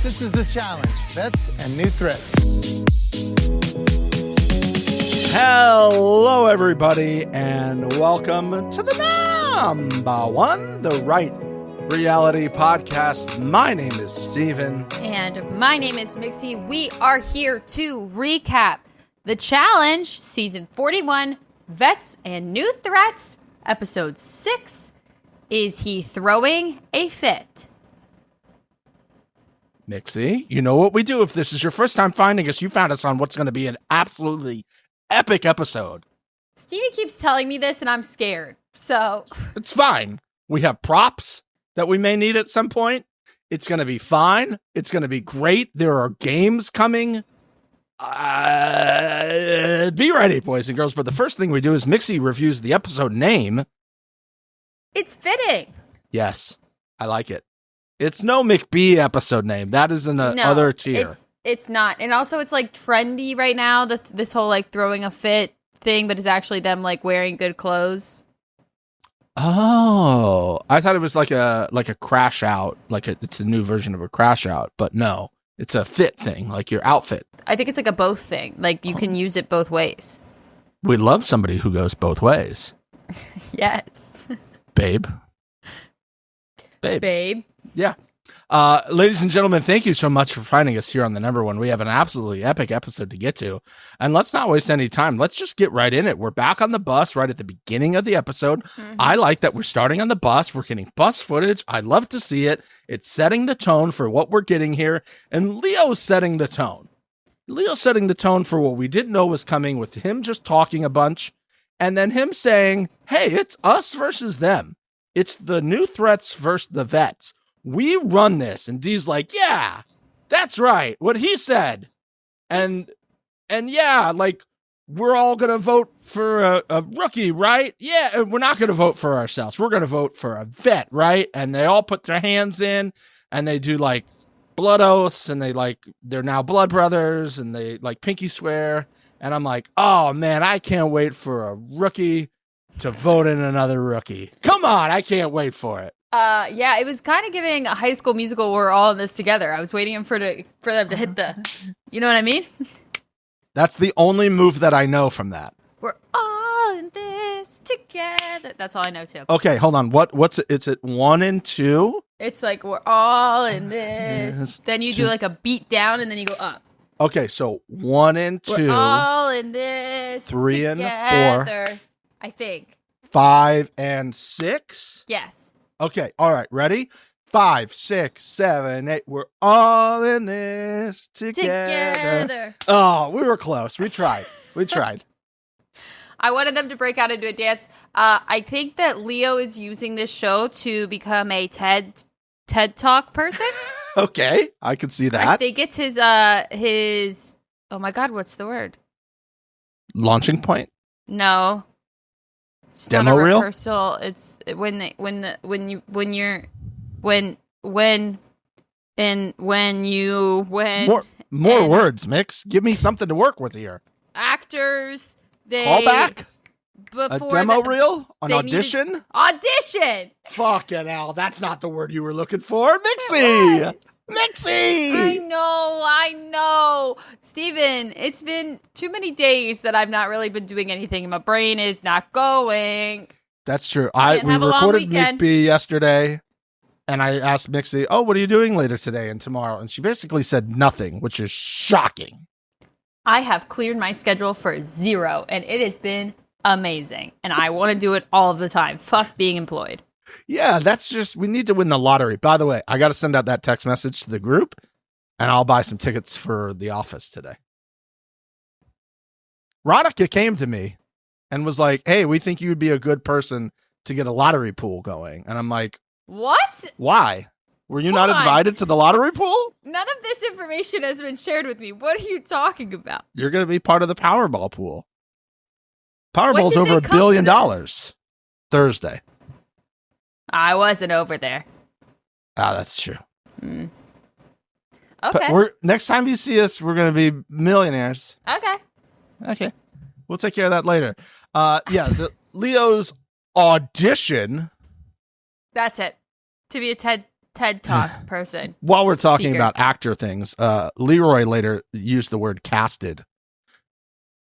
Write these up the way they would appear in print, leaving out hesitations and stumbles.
This is the challenge. Vets and new threats. Hello, everybody, and welcome to the numbaaaa, the right reality podcast. My name is Steven. And my name is Mixie. We are here to recap the challenge, season 41, Vets and New Threats, episode 6. Is he throwing a fit? Mixie, you know what we do if this is your first time finding us. You found us on what's going to be an absolutely epic episode. Stevie keeps telling me this, and I'm scared. So it's fine. We have props that we may need at some point. It's going to be fine. It's going to be great. There are games coming. Be ready, boys and girls. But the first thing we do is Mixie reviews the episode name. It's fitting. Yes, I like it. It's no McBee episode name. That is in the other tier. It's not. And also it's like trendy right now, this whole like throwing a fit thing, but it's actually them like wearing good clothes. Oh, I thought it was like a crash out, it's a new version of a crash out, but no, it's a fit thing, like your outfit. I think it's like a both thing. Like you can use it both ways. We love somebody who goes both ways. Yes. Babe. Yeah. Ladies and gentlemen, thank you so much for finding us here on the number one. We have an absolutely epic episode to get to. And let's not waste any time. Let's just get right in it. We're back on the bus right at the beginning of the episode. Mm-hmm. I like that we're starting on the bus. We're getting bus footage. I love to see it. It's setting the tone for what we're getting here. And Leo's setting the tone. Leo's setting the tone for what we didn't know was coming with him just talking a bunch. And then him saying, hey, it's us versus them. It's the new threats versus the vets. We run this. And Dee's like, yeah, that's right. What he said. And yeah, like, we're all going to vote for a rookie, right? Yeah, we're not going to vote for ourselves. We're going to vote for a vet, right? And they all put their hands in and they do like blood oaths and they're now blood brothers and they like pinky swear. And I'm like, oh man, I can't wait for a rookie to vote in another rookie. Come on, I can't wait for it. Yeah, it was kind of giving a High School Musical. We're all in this together. I was waiting for them to hit the, you know what I mean? That's the only move that I know from that. We're all in this together. That's all I know too. Okay, hold on. What's it? It's at 1 and 2. It's like we're all in this. Yes. Then you do like a beat down, and then you go up. Okay, so 1 and 2. We're all in this 3 together, and 4. I think. 5 and 6. Yes. Okay. All right. Ready? 5, 6, 7, 8. We're all in this together. Oh, we were close. We tried. I wanted them to break out into a dance. I think that Leo is using this show to become a TED Talk person. Okay, I can see that. I think it's his. Oh my God, what's the word? Launching point? No. It's demo not a reel? rehearsal. It's when you more words, Mix. Give me something to work with here. Actors, they callback. A demo reel? An audition? Audition! Fucking hell, that's not the word you were looking for. Mixie! I know. Steven, it's been too many days that I've not really been doing anything and my brain is not going. That's true. We recorded McBee yesterday and I asked Mixie, oh, what are you doing later today and tomorrow? And she basically said nothing, which is shocking. I have cleared my schedule for 0 and it has been amazing. And I want to do it all of the time. Fuck being employed. Yeah, we need to win the lottery. By the way, I got to send out that text message to the group and I'll buy some tickets for The Office today. Ronica came to me and was like, hey, we think you would be a good person to get a lottery pool going. And I'm like, what? Why? Were you not invited to the lottery pool? None of this information has been shared with me. What are you talking about? You're going to be part of the Powerball pool. Powerball's over $1 billion. Thursday. I wasn't over there. Ah, that's true. Mm. Okay. But next time you see us, we're going to be millionaires. Okay. We'll take care of that later. Leo's audition. That's it. To be a TED TED Talk person. While we're talking Speaker. about actor things, Leroy later used the word casted.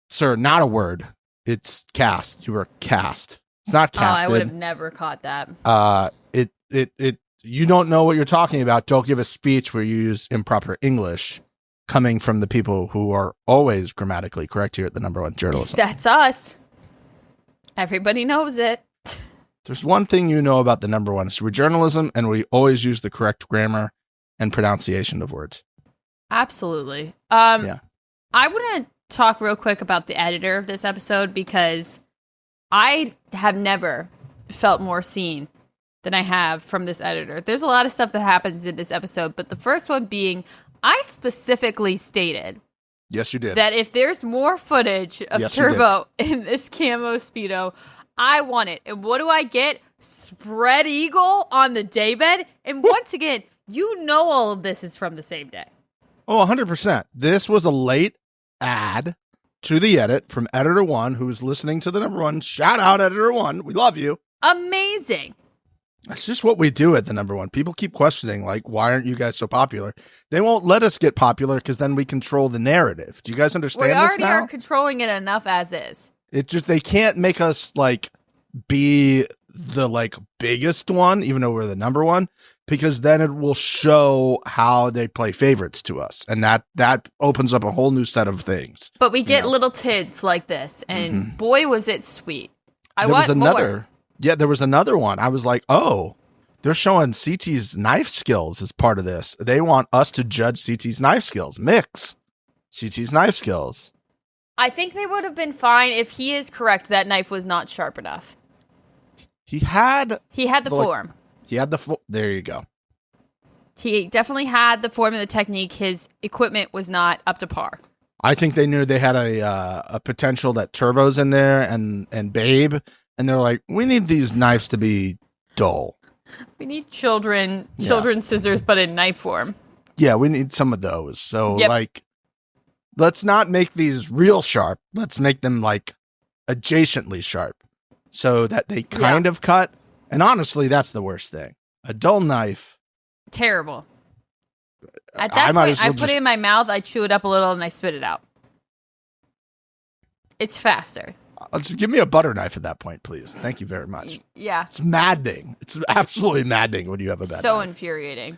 Sir, not a word. It's cast. You were cast. It's not casted. Oh, I would have never caught that. You don't know what you're talking about. Don't give a speech where you use improper English coming from the people who are always grammatically correct here at the number one journalism. That's us. Everybody knows it. There's one thing you know about the number one. It's we're journalism, and we always use the correct grammar and pronunciation of words. Absolutely. Yeah. I want to talk real quick about the editor of this episode because I have never felt more seen than I have from this editor. There's a lot of stuff that happens in this episode, but the first one being, I specifically stated Yes, you did. that if there's more footage of Yes, you Turbo in this camo Speedo, I want it. And what do I get? Spread eagle on the daybed. And once again, you know all of this is from the same day. Oh, 100%. This was a late ad to the edit from Editor One, who's listening to the number one. Shout out, Editor One. We love you. Amazing. That's just what we do at the number one. People keep questioning, like, why aren't you guys so popular? They won't let us get popular because then we control the narrative. Do you guys understand We this already now? are controlling it enough as is. It just, they can't make us, like, be the, like, biggest one, even though we're the number one, because then it will show how they play favorites to us. And that opens up a whole new set of things. But we get little tids like this, and boy, was it sweet. I There want was another. more. Yeah, there was another one. I was like, oh, they're showing CT's knife skills as part of this. They want us to judge CT's knife skills. Mix CT's knife skills. I think they would have been fine if he is correct. That knife was not sharp enough. He had the form. He had the there you go. He definitely had the form and the technique. His equipment was not up to par. I think they knew they had a potential that Turbo's in there and Babe, and they're like, we need these knives to be dull. We need children's scissors, but in knife form. Yeah, we need some of those. So Yep. like, let's not make these real sharp. Let's make them like adjacently sharp so that they kind of cut. And honestly, that's the worst thing. A dull knife. Terrible. At that point, I put it in my mouth, I chew it up a little, and I spit it out. It's faster. Just give me a butter knife at that point, please. Thank you very much. Yeah. It's maddening. It's absolutely maddening when you have a bad So knife. infuriating.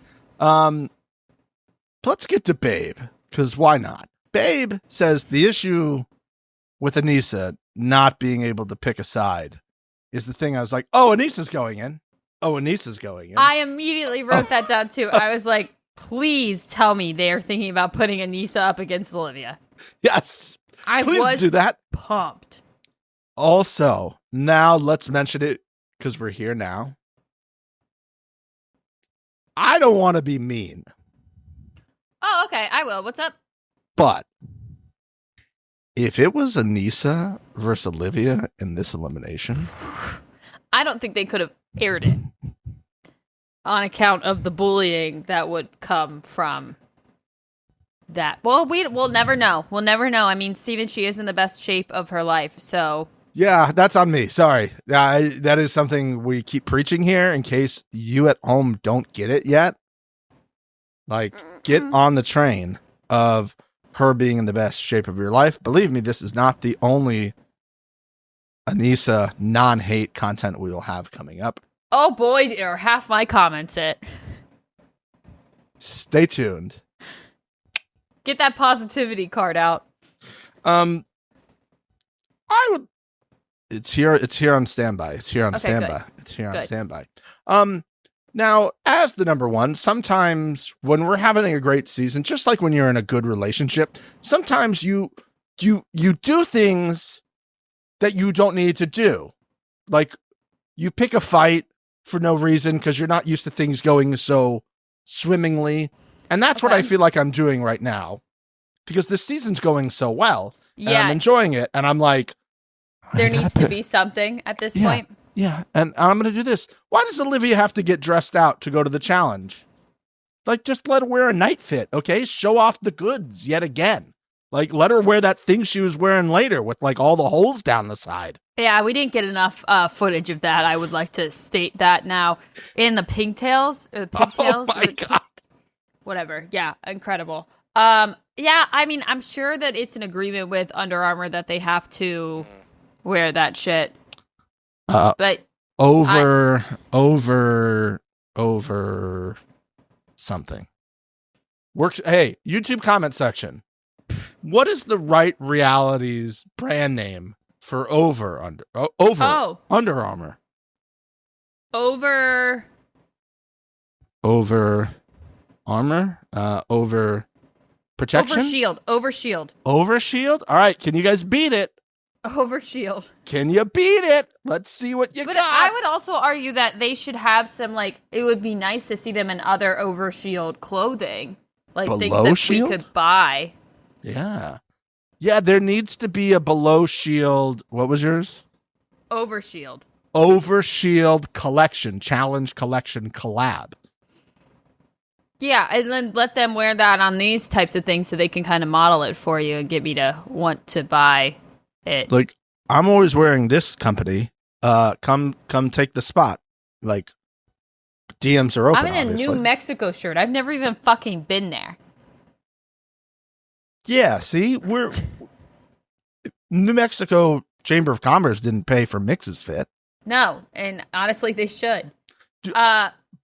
Let's get to Babe, because why not? Babe says the issue with Anissa not being able to pick a side is the thing I was like, oh, Anissa's going in. Oh, Anissa's going in. I immediately wrote that down, too. I was like, please tell me they are thinking about putting Anissa up against Olivia. Yes. I Please was do that. pumped. Also, now let's mention it because we're here now. I don't want to be mean, Oh, okay. I will. What's up? but if it was Anissa versus Olivia in this elimination, I don't think they could have aired it on account of the bullying that would come from that. Well, we'll never know. We'll never know. I mean, Steven, she is in the best shape of her life, so... yeah, that's on me. Sorry. That is something we keep preaching here in case you at home don't get it yet. Like, get on the train of her being in the best shape of your life. Believe me, this is not the only Anissa non-hate content we will have coming up. Oh boy, are half my comments it. Stay tuned. Get that positivity card out. I would. It's here on standby. It's here on Okay, standby. good. It's here on Good. standby. Now, as the number one, sometimes when we're having a great season, just like when you're in a good relationship, sometimes you do things that you don't need to do. Like, you pick a fight for no reason because you're not used to things going so swimmingly. And that's what Okay. I feel like I'm doing right now because this season's going so well. And Yeah, I'm enjoying it. And I'm like, there needs to be something at this point. Yeah, and I'm going to do this. Why does Olivia have to get dressed out to go to the challenge? Like, just let her wear a night fit, okay? Show off the goods yet again. Like, let her wear that thing she was wearing later with, like, all the holes down the side. Yeah, we didn't get enough footage of that. I would like to state that now. In the pigtails, or the pigtails. Oh my God. Whatever. Yeah, incredible. Yeah, I mean, I'm sure that it's an agreement with Under Armour that they have to wear that shit. But over something. Works. Hey, YouTube comment section. What is the right reality's brand name for Under Armour? Over Armor? Over protection? Over shield. Over shield? All right, can you guys beat it? Over shield. Can you beat it? Let's see what you But got. I would also argue that they should have some, like, it would be nice to see them in other over shield clothing. Like Below things that shield? we could buy. Yeah. Yeah, there needs to be a below shield. What was yours? Over shield. Over shield collection, challenge collection collab. Yeah, and then let them wear that on these types of things so they can kind of model it for you and get me to want to buy it. Like, I'm always wearing this company. Come take the spot. Like, DMs are open. I'm in a New Mexico shirt. I've never even fucking been there. Yeah, see, New Mexico Chamber of Commerce didn't pay for Mix's fit. No, and honestly, they should.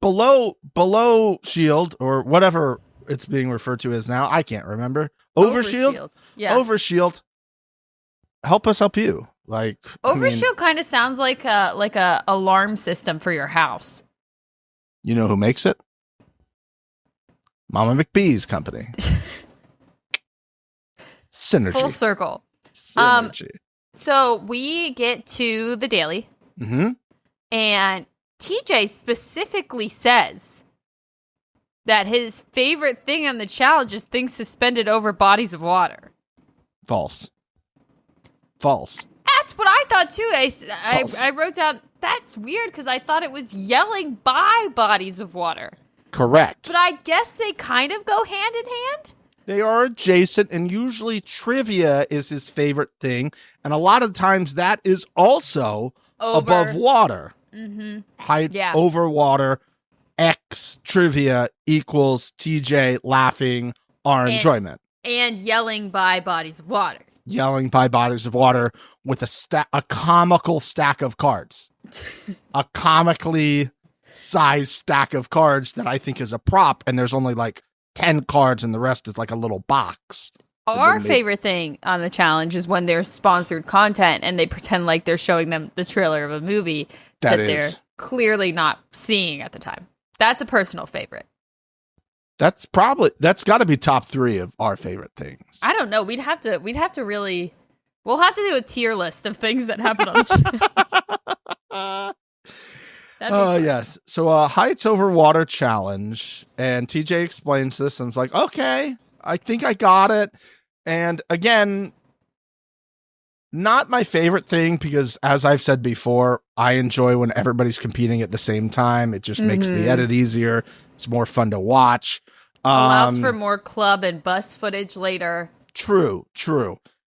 Below shield or whatever it's being referred to as now, I can't remember. Over shield, yeah. Over shield. Help us help you. Like Over shield kind of sounds like a alarm system for your house. You know who makes it? Mama McBee's company. Synergy. Full circle. Synergy. So we get to the daily. Mm-hmm. And TJ specifically says that his favorite thing on the challenge is things suspended over bodies of water. False. That's what I thought too. I wrote down, that's weird because I thought it was yelling by bodies of water. Correct. But I guess they kind of go hand in hand. They are adjacent, and usually trivia is his favorite thing. And a lot of times that is also above water. Mm-hmm. Heights over water. X trivia equals TJ laughing, our enjoyment. And yelling by bodies of water. Yelling by bodies of water with a comical stack of cards. A comically sized stack of cards that I think is a prop, and there's only like 10 cards and the rest is like a little box. Our favorite thing on the challenge is when there's sponsored content and they pretend like they're showing them the trailer of a movie that they're clearly not seeing at the time. That's a personal favorite. That's got to be top 3 of our favorite things. I don't know. We'll have to do a tier list of things that happen on the channel. Yes. So heights over water challenge, and TJ explains this, and I was like, okay, I think I got it. And again, not my favorite thing because, as I've said before, I enjoy when everybody's competing at the same time. It just makes the edit easier. It's more fun to watch. Allows for more club and bus footage later. True.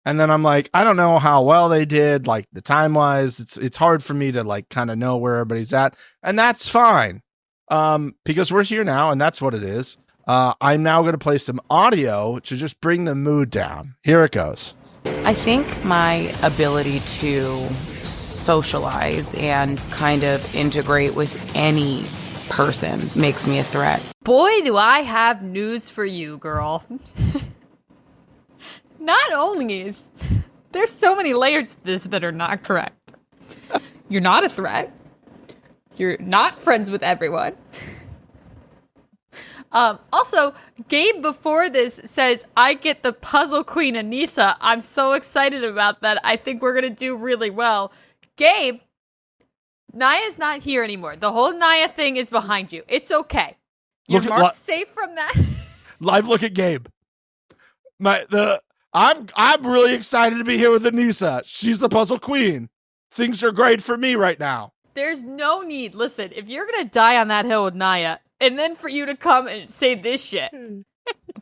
And then I'm like, I don't know how well they did, like the time wise. It's hard for me to like kind of know where everybody's at, and that's fine. Because we're here now, and that's what it is. I'm now going to play some audio to just bring the mood down. Here it goes. I think my ability to socialize and kind of integrate with any person makes me a threat. Boy, do I have news for you, girl. Not only is there's so many layers to this that are not correct. You're not a threat. You're not friends with everyone. Also, Gabe before this says, I get the puzzle queen Anissa. I'm so excited about that. I think we're going to do really well. Gabe, Naya's not here anymore. The whole Naya thing is behind you. It's okay. You're marked safe from that. Live look at Gabe. I'm really excited to be here with Anissa. She's the puzzle queen. Things are great for me right now. There's no need. Listen, if you're going to die on that hill with Naya, and then for you to come and say this shit.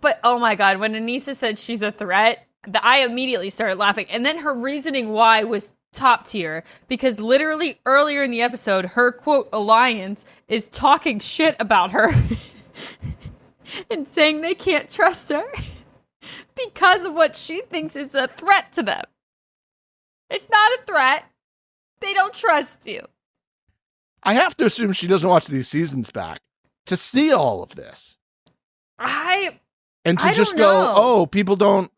But, oh my God, when Anissa said she's a threat, I immediately started laughing. And then her reasoning why was top tier because literally earlier in the episode, her quote alliance is talking shit about her and saying they can't trust her because of what she thinks is a threat to them. It's not a threat. They don't trust you. I have to assume she doesn't watch these seasons back to see all of this. And to just go, oh, people don't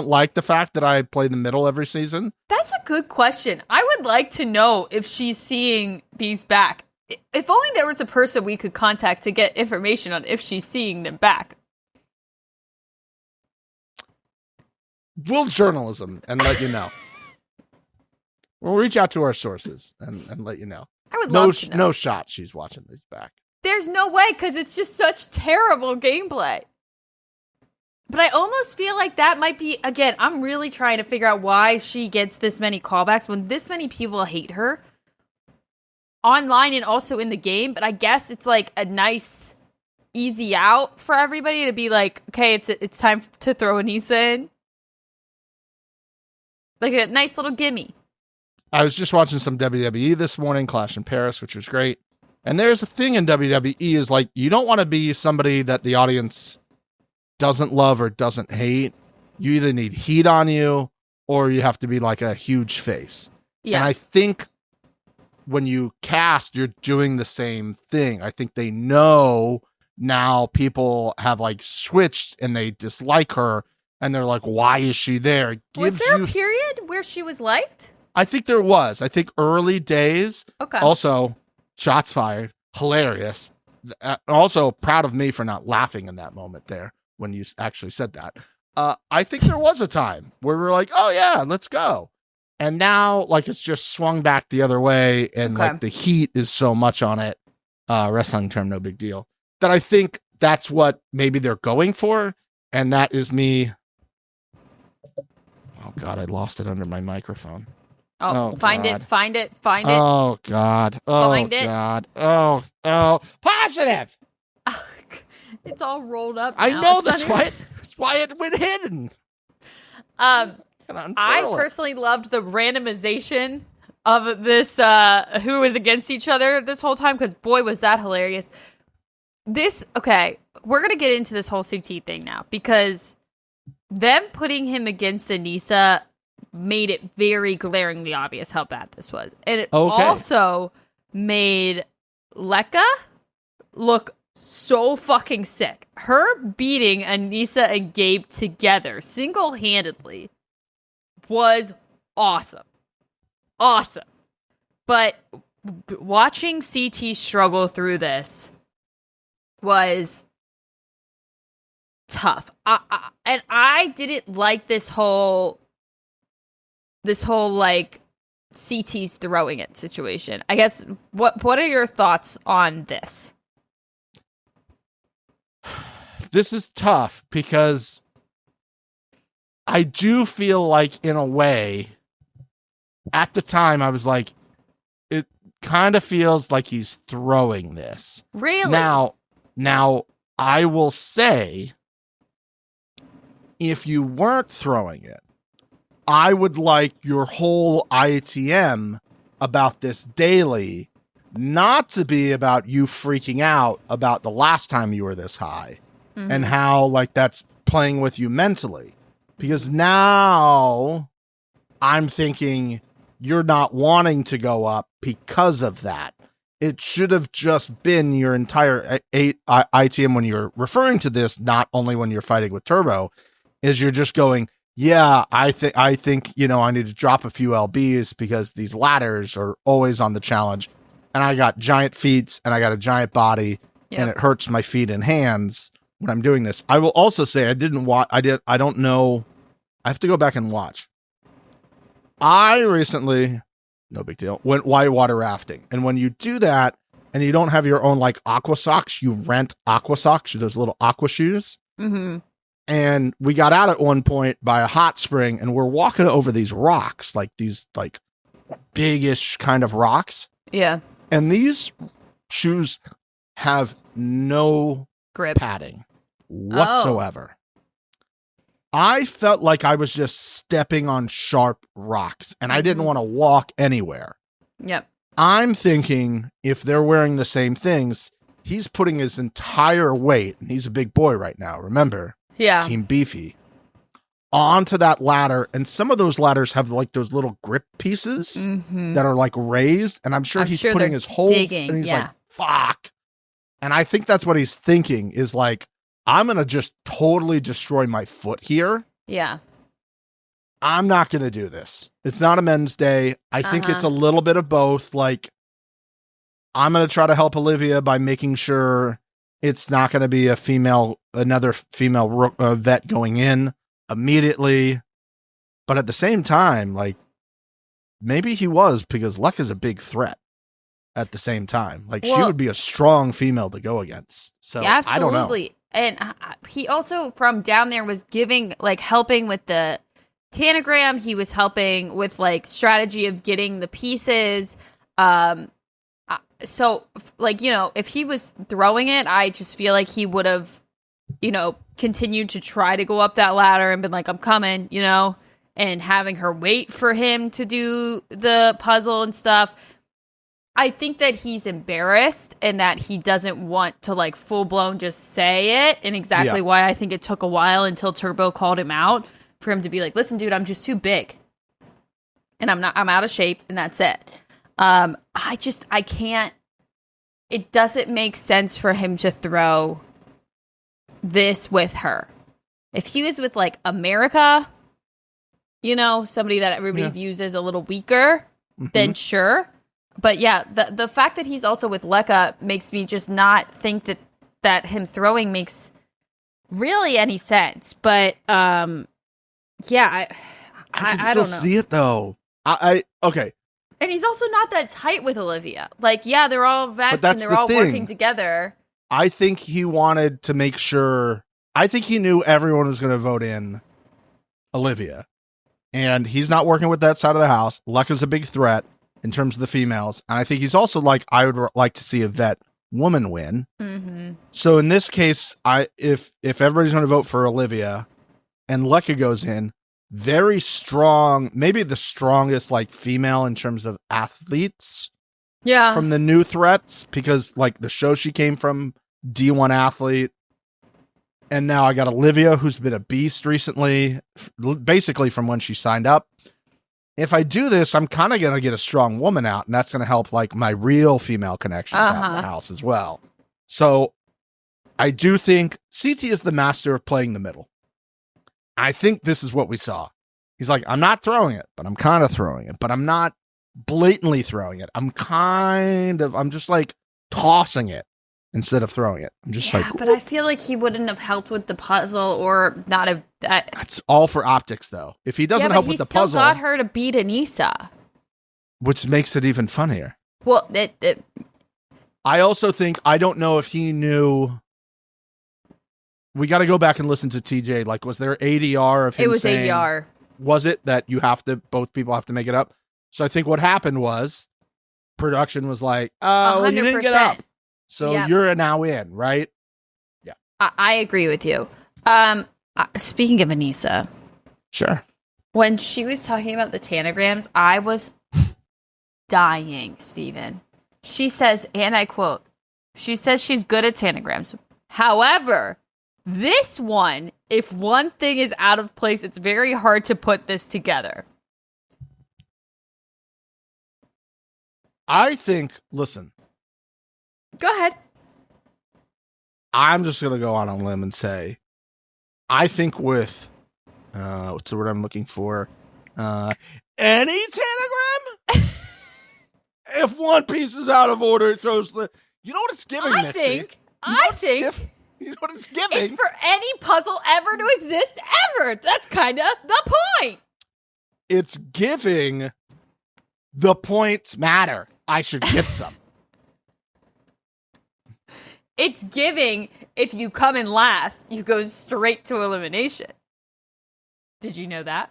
like the fact that I play the middle every season? That's a good question. I would like to know if she's seeing these back. If only there was a person we could contact to get information on if she's seeing them back. We'll journalism and let you know. We'll reach out to our sources and let you know. I would love to know. No shot she's watching these back. There's no way, because it's just such terrible gameplay. But I almost feel like that might be, again, I'm really trying to figure out why she gets this many callbacks when this many people hate her. Online and also in the game, but I guess it's like a nice, easy out for everybody to be like, okay, it's time to throw Anissa in. Like a nice little gimme. I was just watching some WWE this morning, Clash in Paris, which was great. And there's a thing in WWE is like, you don't want to be somebody that the audience doesn't love or doesn't hate. You either need heat on you or you have to be like a huge face. Yeah. And I think when you cast, you're doing the same thing. I think they know now people have like switched and they dislike her and they're like, why is she there? Was there a period where she was liked? I think there was. I think early days. Okay. Also, shots fired. Hilarious. Also, proud of me for not laughing in that moment there when you actually said that. I think there was a time where we were like, oh, yeah, let's go. And now, like, it's just swung back the other way. And, like, the heat is so much on it. Wrestling term, no big deal. That I think that's what maybe they're going for. And that is me. Oh, God, I lost it under my microphone. Oh, find it. Oh, God. Oh, find it. God. Oh, positive. It's all rolled up now. I know, that's why it went hidden. I personally loved the randomization of this, who was against each other this whole time, because boy, was that hilarious. We're going to get into this whole CT thing now, because them putting him against Anissa made it very glaringly obvious how bad this was. And it also made Lekka look so fucking sick. Her beating Anissa and Gabe together single-handedly was awesome. Awesome. But watching CT struggle through this was tough. And I didn't like this whole like CT's throwing it situation. I guess what are your thoughts on this? This is tough because I do feel like, in a way, at the time I was like, it kind of feels like he's throwing this. Really? Now I will say, if you weren't throwing it, I would like your whole ITM about this daily not to be about you freaking out about the last time you were this high and how, like, that's playing with you mentally. Because now I'm thinking you're not wanting to go up because of that. It should have just been your entire ITM when you're referring to this, not only when you're fighting with Turbo, is you're just going, yeah, I think, you know, I need to drop a few LBs because these ladders are always on the challenge. And I got giant feet and I got a giant body and it hurts my feet and hands when I'm doing this. I will also say I don't know. I have to go back and watch. I recently, no big deal, went whitewater rafting. And when you do that and you don't have your own like aqua socks, you rent aqua socks, those little aqua shoes. Mm-hmm. And we got out at one point by a hot spring and we're walking over these rocks, like these like big-ish kind of rocks. Yeah. And these shoes have no grip padding whatsoever. I felt like I was just stepping on sharp rocks and I didn't want to walk anywhere. Yep. I'm thinking if they're wearing the same things, he's putting his entire weight, and he's a big boy right now, remember? Yeah. Team Beefy. Onto that ladder, and some of those ladders have like those little grip pieces that are like raised, and I'm sure he's putting his whole digging, and he's like, fuck. And I think that's what he's thinking is like, I'm gonna just totally destroy my foot here. Yeah. I'm not gonna do this. It's not a men's day. I think it's a little bit of both. Like, I'm gonna try to help Olivia by making sure it's not gonna be another female vet going in immediately. But at the same time, like, maybe he was, because Luck is a big threat at the same time. Like, she would be a strong female to go against. So I don't know. And he also from down there was giving, like, helping with the tanagram. He was helping with like strategy of getting the pieces. So like, you know, if he was throwing it, I just feel like he would have, you know, continued to try to go up that ladder and been like, I'm coming, you know, and having her wait for him to do the puzzle and stuff. I think that he's embarrassed and that he doesn't want to like full blown just say it, and exactly why I think it took a while until Turbo called him out for him to be like, listen, dude, I'm just too big and I'm out of shape, and that's it. I can't, it doesn't make sense for him to throw this with her. If he was with like America, you know, somebody that everybody views as a little weaker, then sure. But yeah, the fact that he's also with Lekka makes me just not think that him throwing makes really any sense. But yeah, I can I still don't know. see it though. I okay. And he's also not that tight with Olivia. Like, yeah, they're all vets and they're all working together. I think he wanted to make sure. I think he knew everyone was going to vote in Olivia, and he's not working with that side of the house. Lekka's a big threat in terms of the females, and I think he's also like, I would like to see a vet woman win. So in this case, if everybody's going to vote for Olivia, and Lekka goes in, very strong, maybe the strongest like female in terms of athletes. Yeah, from the new threats, because like the show she came from, D1 athlete, and now I got Olivia, who's been a beast recently, basically from when she signed up. If I do this, I'm kind of going to get a strong woman out, and that's going to help like my real female connections out in the house as well. So I do think CT is the master of playing the middle. I think this is what we saw. He's like, I'm not throwing it, but I'm kind of throwing it, but I'm not blatantly throwing it. I'm just like tossing it instead of throwing it. I'm just like, but I feel like he wouldn't have helped with the puzzle or not have. That's all for optics, though. If he doesn't help with the puzzle, he still got her to beat Anissa, which makes it even funnier. Well, I also think, I don't know if he knew. We got to go back and listen to TJ. Like, was there ADR of him? It was saying, ADR. Was it that both people have to make it up? So I think what happened was production was like, oh, well, you didn't get up. So you're now in, right? Yeah. I agree with you. Speaking of Anissa. Sure. When she was talking about the tanagrams, I was dying, Steven. She says, and I quote, she says she's good at tanagrams. However, this one, if one thing is out of place, it's very hard to put this together. I think, listen. Go ahead. I'm just going to go on a limb and say, I think with, what's the word I'm looking for? Any tanagram? If one piece is out of order, it throws the, you know what it's giving, Nixie? I think. You know what it's giving? It's for any puzzle ever to exist ever. That's kind of the point. It's giving the points matter. I should get some. It's giving, if you come in last, you go straight to elimination. Did you know that?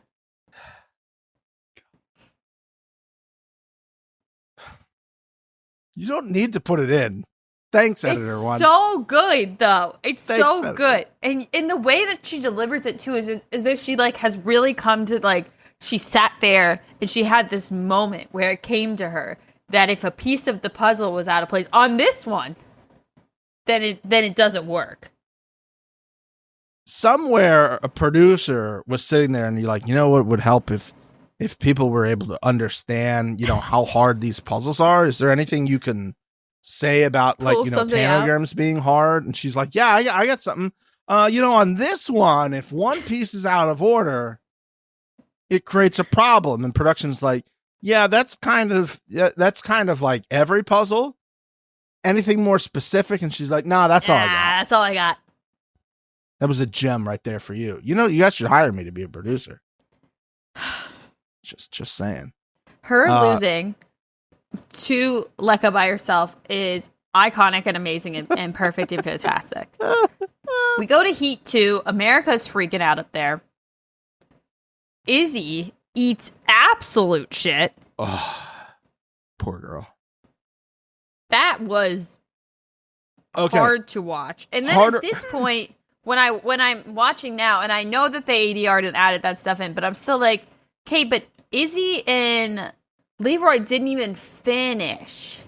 You don't need to put it in. Thanks, Editor It's One. so good, though. It's Thanks, so Editor. good. And in the way that she delivers it, too, is as if she, like, has really come to, like, she sat there and she had this moment where it came to her that if a piece of the puzzle was out of place on this one, then it doesn't work. Somewhere a producer was sitting there and you're like, you know what would help if people were able to understand, how hard these puzzles are? Is there anything you can say about Pull something out? tanagrams being hard? And she's like, yeah, I got something. On this one, if one piece is out of order, it creates a problem. And production's like, yeah, that's kind of like every puzzle. Anything more specific? And she's like, nah, that's all I got. That's all I got. That was a gem right there for you. You guys should hire me to be a producer. Just saying. Her losing to Lekka by herself is iconic and amazing and perfect and fantastic. We go to Heat 2. America's freaking out up there. Izzy eats absolute shit. Oh, poor girl. That was hard to watch. And then at this point, when I'm watching now, and I know that they ADR'd and added that stuff in, but I'm still like, okay, but Izzy and Leroy didn't even finish.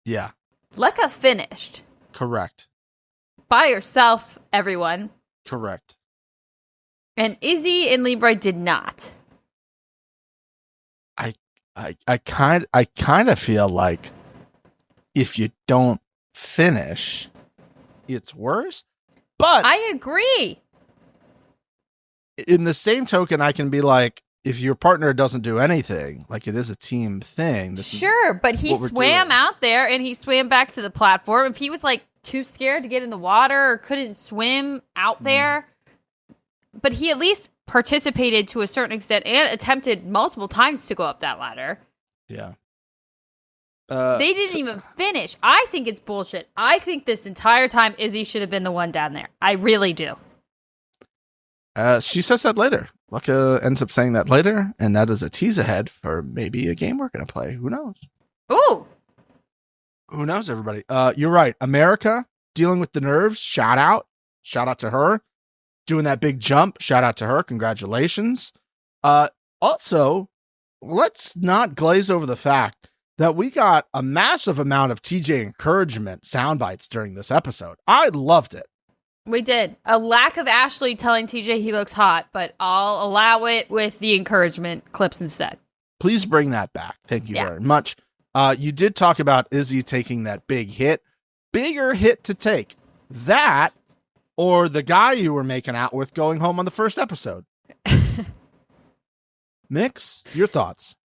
Yeah. Lekka finished. Correct. By herself, everyone. Correct. And Izzy and Leroy did not. I kind of feel like if you don't finish, it's worse. But I agree. In the same token, I can be like, if your partner doesn't do anything, like it is a team thing. Sure, but he swam out there and he swam back to the platform. If he was like too scared to get in the water or couldn't swim out there, but he at least participated to a certain extent and attempted multiple times to go up that ladder. Yeah. They didn't even finish. I think it's bullshit. I think this entire time Izzy should have been the one down there. I really do. She says that later. Lekka ends up saying that later, and that is a tease ahead for maybe a game we're going to play. Who knows? Ooh. Who knows, everybody? You're right. America, dealing with the nerves. Shout out. Shout out to her. Doing that big jump. Shout out to her. Congratulations. Also, let's not glaze over the fact that we got a massive amount of TJ encouragement sound bites during this episode. I loved it. We did. A lack of Ashley telling TJ he looks hot, but I'll allow it with the encouragement clips instead. Please bring that back. Thank you very much. You did talk about Izzy taking that big hit. Bigger hit to take. That or the guy you were making out with going home on the first episode. Mix, your thoughts.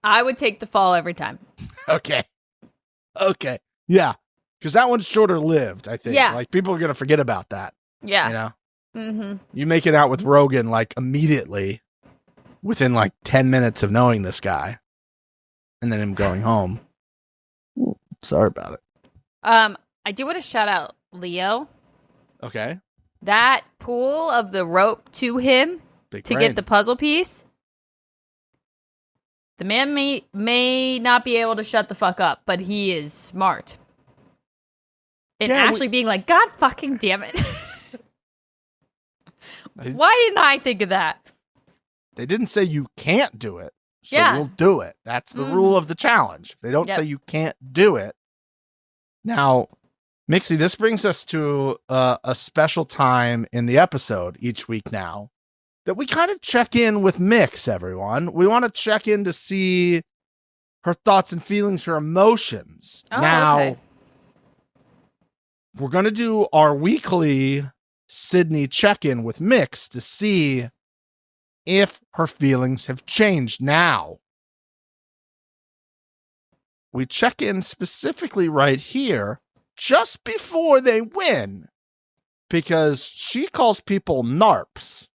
I would take the fall every time. Okay. Yeah. Because that one's shorter lived, I think. Yeah. Like, people are going to forget about that. Yeah. Mm-hmm. You make it out with Rogan, like, immediately within, like, 10 minutes of knowing this guy. And then him going home. Sorry about it. I do want to shout out Leo. Okay. That pull of the rope to him Big to brain. get the puzzle piece. The man may not be able to shut the fuck up, but he is smart. And Ashley being like, God fucking damn it. Why didn't I think of that? They didn't say you can't do it. So we'll do it. That's the rule of the challenge. If they don't say you can't do it. Now, Mixie, this brings us to a special time in the episode each week now that we kind of check in with Mix, everyone. We want to check in to see her thoughts and feelings, her emotions. Now, we're going to do our weekly Sydney check-in with Mix to see if her feelings have changed. Now, we check in specifically right here just before they win because she calls people NARPs,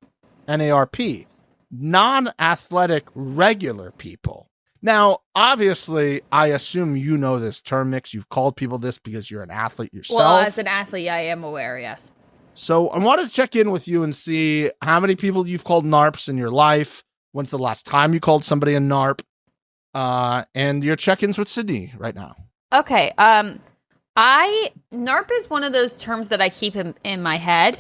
N-A-R-P, non-athletic regular people. Now, obviously, I assume you know this term, Mix. You've called people this because you're an athlete yourself. Well, as an athlete, I am aware, yes. So I wanted to check in with you and see how many people you've called NARPs in your life. When's the last time you called somebody a NARP? And your check-ins with Sydney right now. Okay. NARP is one of those terms that I keep in my head.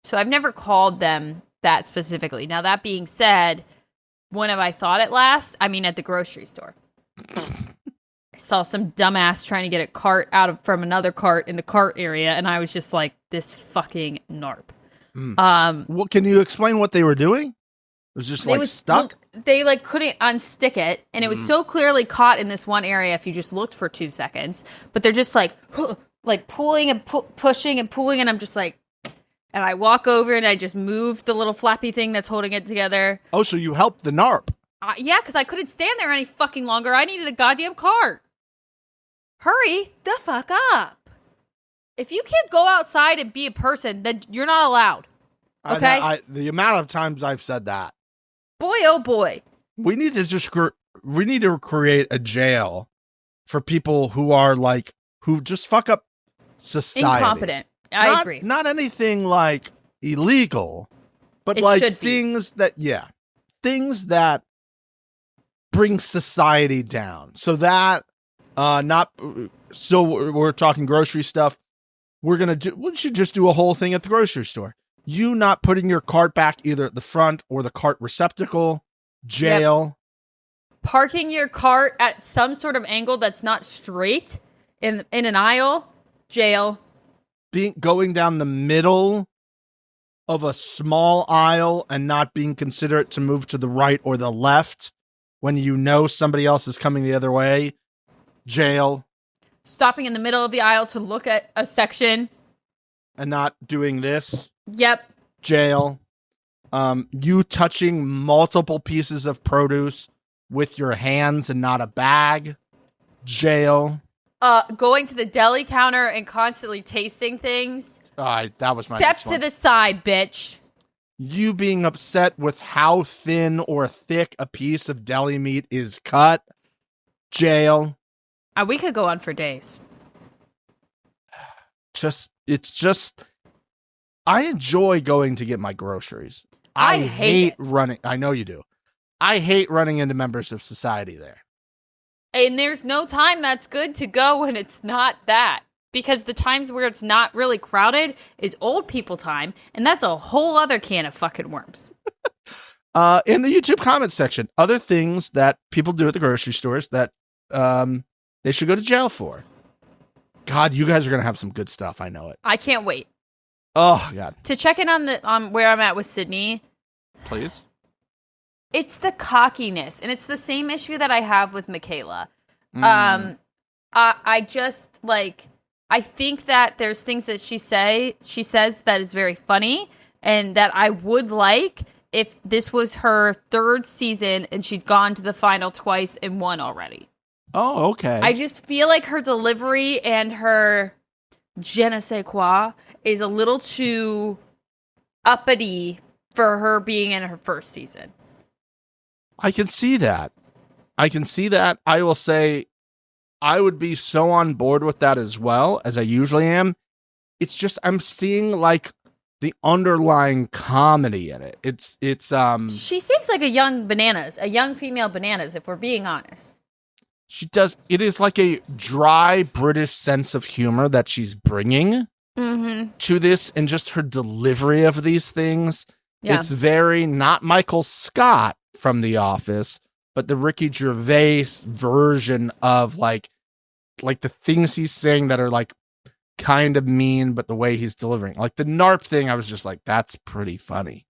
So I've never called them that specifically. Now, that being said, when have I thought it last? I mean, at the grocery store. I saw some dumbass trying to get a cart from another cart in the cart area, and I was just like, this fucking NARP. Well, can you explain what they were doing? It was just stuck? They couldn't unstick it, and it was so clearly caught in this one area if you just looked for 2 seconds. But they're just pulling and pushing and pulling, and I'm just like, and I walk over and I just move the little flappy thing that's holding it together. Oh, so you helped the NARP? Yeah, because I couldn't stand there any fucking longer. I needed a goddamn cart. Hurry the fuck up. If you can't go outside and be a person, then you're not allowed. Okay? The amount of times I've said that. Boy, oh boy. We need to create a jail for people who are who just fuck up society. Incompetent. I agree. Not anything illegal, but things that bring society down. So that we're talking grocery stuff. We should just do a whole thing at the grocery store. You not putting your cart back either at the front or the cart receptacle, jail. Yep. Parking your cart at some sort of angle that's not straight in an aisle, jail. Going down the middle of a small aisle and not being considerate to move to the right or the left when you know somebody else is coming the other way, jail. Stopping in the middle of the aisle to look at a section. And not doing this. Yep. Jail. You touching multiple pieces of produce with your hands and not a bag. Jail. Going to the deli counter and constantly tasting things. That was my Step next one. to the side, bitch. You being upset with how thin or thick a piece of deli meat is cut. Jail. We could go on for days. I enjoy going to get my groceries. I hate running. I know you do. I hate running into members of society there. And there's no time that's good to go when it's not that. Because the times where it's not really crowded is old people time, and that's a whole other can of fucking worms. In the YouTube comments section, other things that people do at the grocery stores that they should go to jail for. God, you guys are going to have some good stuff. I know it. I can't wait. Oh, God. To check in on where I'm at with Sydney. Please. It's the cockiness, and it's the same issue that I have with Michaela. I just, I think that there's things that she says that is very funny, and that I would like if this was her 3rd season, and she's gone to the final twice and won already. Oh, okay. I just feel like her delivery and her je ne sais quoi is a little too uppity for her being in her 1st season. I can see that. I will say I would be so on board with that as well, as I usually am. It's just I'm seeing the underlying comedy in it. It's She seems like a young female Bananas, if we're being honest. She does. It is like a dry British sense of humor that she's bringing to this, and just her delivery of these things. Yeah. It's very not Michael Scott from The Office, but the Ricky Gervais version of the things he's saying that are kind of mean, but the way he's delivering. The NARP thing, I was just like, that's pretty funny.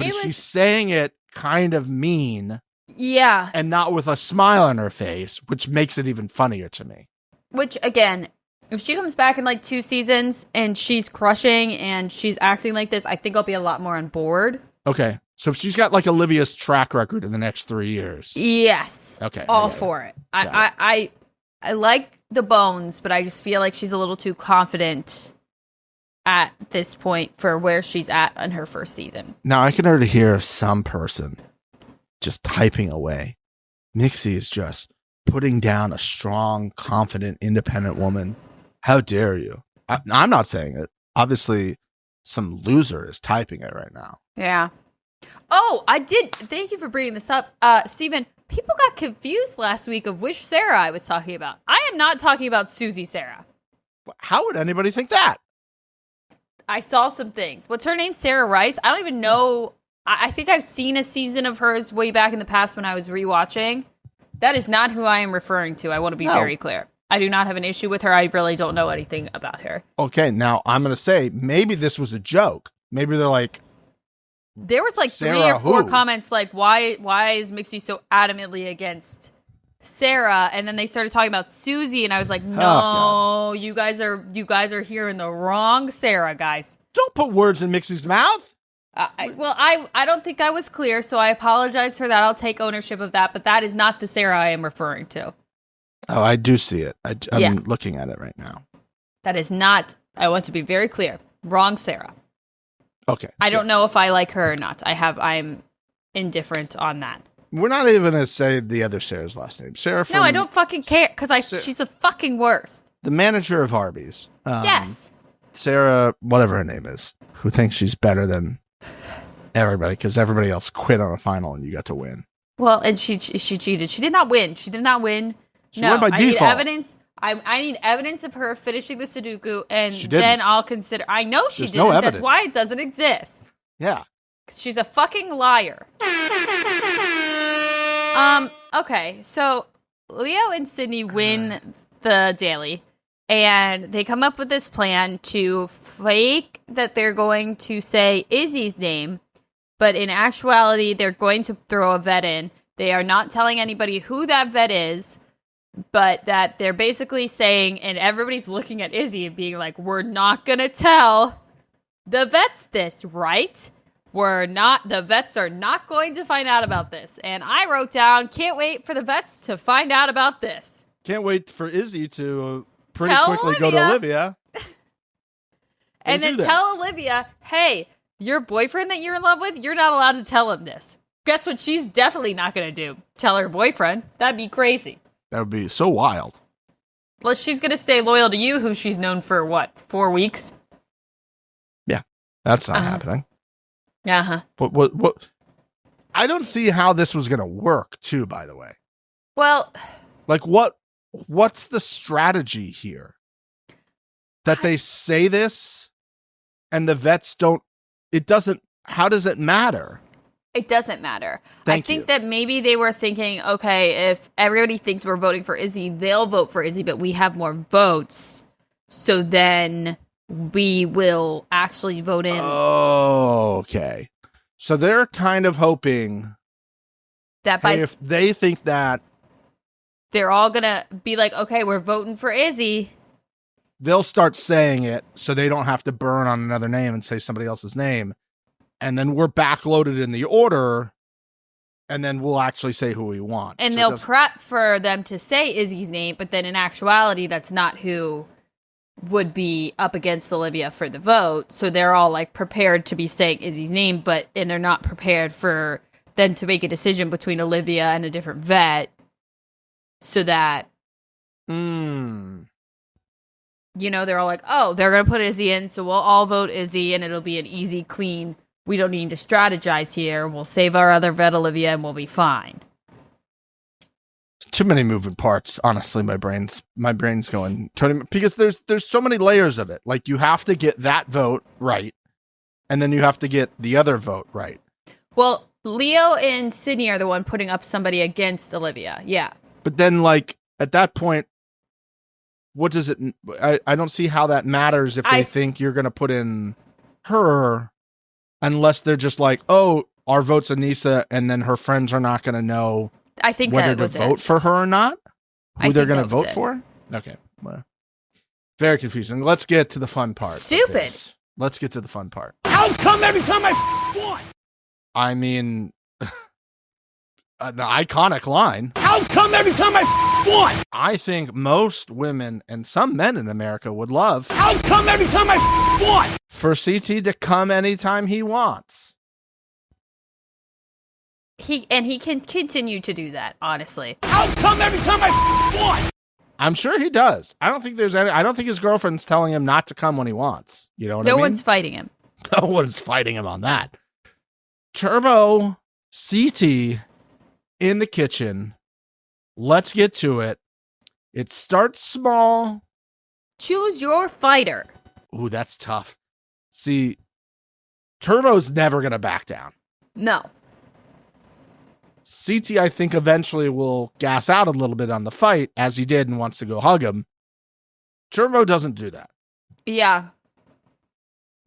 She's saying it kind of mean. Yeah. And not with a smile on her face, which makes it even funnier to me. Which, again, if she comes back in 2 seasons and she's crushing and she's acting like this, I think I'll be a lot more on board. Okay. So if she's got Olivia's track record in the next 3 years. Yes. Okay. All for it. I like the bones, but I just feel like she's a little too confident at this point for where she's at in her 1st season. Now I can already hear some person just typing away. Nixie is just putting down a strong, confident, independent woman. How dare you? I'm not saying it. Obviously, some loser is typing it right now. Yeah. Oh, I did. Thank you for bringing this up. Steven, People got confused last week of which Sarah I was talking about. I am not talking about Susie Sarah. How would anybody think that? I saw some things. What's her name? Sarah Rice? I don't even know. I think I've seen a season of hers way back in the past when I was rewatching. That is not who I am referring to. I want to be very clear. I do not have an issue with her. I really don't know anything about her. Okay, now I'm going to say maybe this was a joke. Maybe they're like, there was like Sarah 3 or 4 who? comments like, why is Mixie so adamantly against Sarah? And then they started talking about Susie, and I was like, no, you guys are hearing the wrong Sarah, guys. Don't put words in Mixie's mouth. I don't think I was clear, so I apologize for that. I'll take ownership of that, but that is not the Sarah I am referring to. Oh, I do see it. I'm looking at it right now. That is not, I want to be very clear, wrong Sarah. Okay. I don't know if I like her or not. I'm indifferent on that. We're not even going to say the other Sarah's last name. Sarah from... No, I don't fucking care, because she's the fucking worst. The manager of Arby's. Yes. Sarah, whatever her name is, who thinks she's better than everybody because everybody else quit on a final and you got to win. Well, and she cheated. She did not win. She did not win. She won by default. Need evidence. I need evidence of her finishing the Sudoku, and then I'll consider. I know she didn't. No evidence. That's why it doesn't exist. Yeah. 'Cause she's a fucking liar. Okay, so Leo and Sydney win the daily, and they come up with this plan to fake that they're going to say Izzy's name, but in actuality, they're going to throw a vet in. They are not telling anybody who that vet is, but that they're basically saying, and everybody's looking at Izzy and being like, we're not going to tell the vets this, right? The vets are not going to find out about this. And I wrote down, can't wait for the vets to find out about this. Can't wait for Izzy to pretty Tell quickly go to Olivia. And then tell Olivia, hey, your boyfriend that you're in love with, you're not allowed to tell him this. Guess what she's definitely not going to do? Tell her boyfriend. That'd be crazy. That would be so wild. Well, she's going to stay loyal to you, who she's known for, 4 weeks? Yeah, that's not happening. Uh-huh. What? I don't see how this was going to work, too, by the way. Well... Like, what's the strategy here? That they say this, and the vets don't... How does it matter? It doesn't matter. I think that maybe they were thinking, okay, if everybody thinks we're voting for Izzy, they'll vote for Izzy, but we have more votes. So then we will actually vote in. Oh, okay. So they're kind of hoping that if they think that they're all going to be like, okay, we're voting for Izzy. They'll start saying it so they don't have to burn on another name and say somebody else's name. And then we're backloaded in the order, and then we'll actually say who we want. And they'll prep for them to say Izzy's name, but then in actuality, that's not who would be up against Olivia for the vote. So they're all like prepared to be saying Izzy's name, and they're not prepared for them to make a decision between Olivia and a different vet. So that, they're all like, oh, they're going to put Izzy in, so we'll all vote Izzy, and it'll be an easy, clean, we don't need to strategize here. We'll save our other vet, Olivia, and we'll be fine. Too many moving parts. Honestly, my brain's going because there's so many layers of it. Like, you have to get that vote right, and then you have to get the other vote right. Well, Leo and Sydney are the one putting up somebody against Olivia. Yeah. But then, like, at that point, what does it... I don't see how that matters if they think you're going to put in her, unless they're just like, oh, our vote's Anissa, and then her friends are not going to know whether to vote for her or not? Who they're going to vote for? Okay. Well, very confusing. Let's get to the fun part. Stupid. Let's get to the fun part. How come every time I won? I mean... an iconic line. How come every time I won? I think most women and some men in America would love. How come every time I won? For CT to come anytime he wants. He can continue to do that, honestly. How come every time I won? I'm sure he does. I don't think his girlfriend's telling him not to come when he wants. You know what I mean? No one's fighting him. No one's fighting him on that. Turbo CT in the kitchen. Let's get to it. It starts small. Choose your fighter. Ooh, that's tough. See, Turbo's never going to back down. No. CT, I think, eventually will gas out a little bit on the fight, as he did and wants to go hug him. Turbo doesn't do that. Yeah.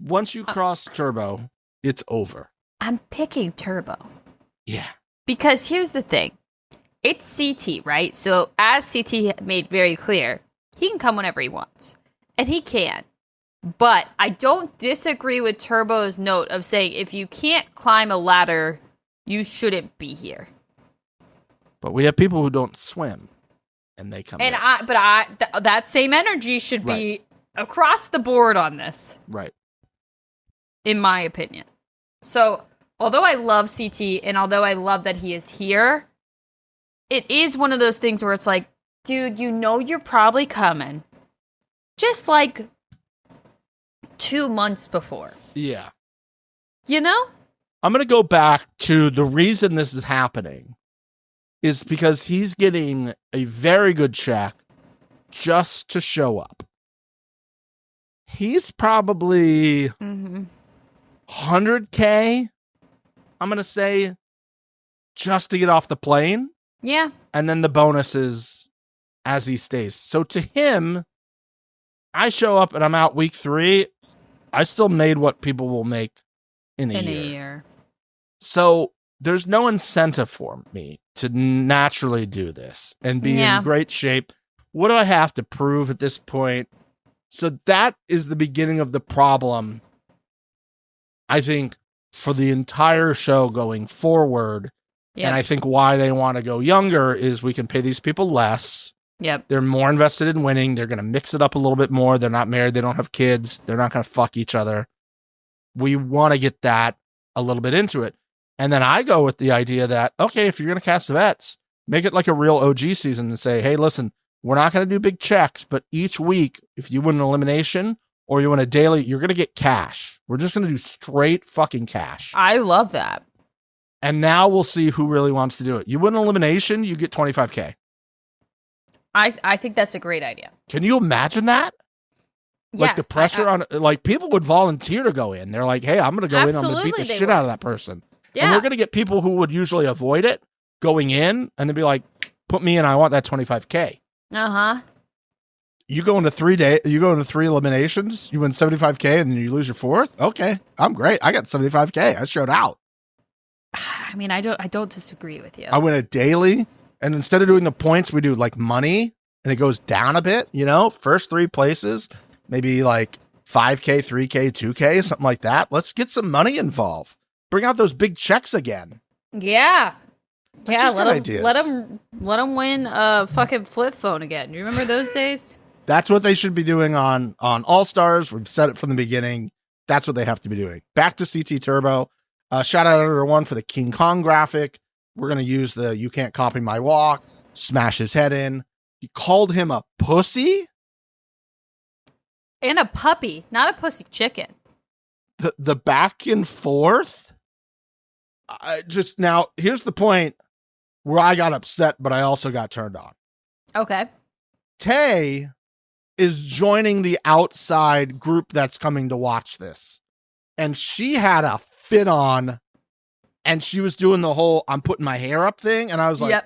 Once you cross Turbo, it's over. I'm picking Turbo. Yeah. Because here's the thing. It's CT, right? So as CT made very clear, he can come whenever he wants. And he can. But I don't disagree with Turbo's note of saying if you can't climb a ladder, you shouldn't be here. But we have people who don't swim, and they come in. That same energy should be across the board on this. Right. In my opinion. So, although I love CT, and although I love that he is here, it is one of those things where it's like, dude, you know you're probably coming. Just like 2 months before. Yeah. You know? I'm going to go back to the reason this is happening is because he's getting a very good check just to show up. He's probably 100K, I'm going to say, just to get off the plane. Yeah. And then the bonuses as he stays. So to him, I show up and I'm out week 3. I still made what people will make in a year. So there's no incentive for me to naturally do this and be in great shape. What do I have to prove at this point? So that is the beginning of the problem, I think, for the entire show going forward. Yep. And I think why they want to go younger is we can pay these people less. Yep. They're more invested in winning. They're going to mix it up a little bit more. They're not married. They don't have kids. They're not going to fuck each other. We want to get that a little bit into it. And then I go with the idea that, okay, if you're going to cast vets, make it like a real OG season and say, hey, listen, we're not going to do big checks, but each week, if you win an elimination or you win a daily, you're going to get cash. We're just going to do straight fucking cash. I love that. And now we'll see who really wants to do it. You win an elimination, you get 25K. I think that's a great idea. Can you imagine that? Like Yes, the pressure on, like people would volunteer to go in. They're like, hey, I'm going to go in. I'm going to beat the shit out of that person. Yeah. And we're going to get people who would usually avoid it going in and they'd be like, put me in. I want that 25K. Uh-huh. You go into 3 days, you go into 3 eliminations, you win 75K and then you lose your 4th. Okay. I'm great. I got 75K. I showed out. I mean, I don't disagree with you. I win a daily. And instead of doing the points, we do like money and it goes down a bit, you know, first 3 places, maybe like 5K, 3K, 2K, something like that. Let's get some money involved. Bring out those big checks again. Yeah. That's just good ideas. Let them win a fucking flip phone again. You remember those days? That's what they should be doing on All-Stars. We've said it from the beginning. That's what they have to be doing. Back to CT Turbo. Shout out to everyone for the King Kong graphic. We're going to use the "you can't copy my walk," smash his head in. He called him a pussy? And a puppy, not a pussy chicken. The back and forth? Just now, here's the point where I got upset, but I also got turned on. Okay. Tay is joining the outside group that's coming to watch this. And she had a fit on and she was doing the whole I'm putting my hair up thing. And I was like, Yep.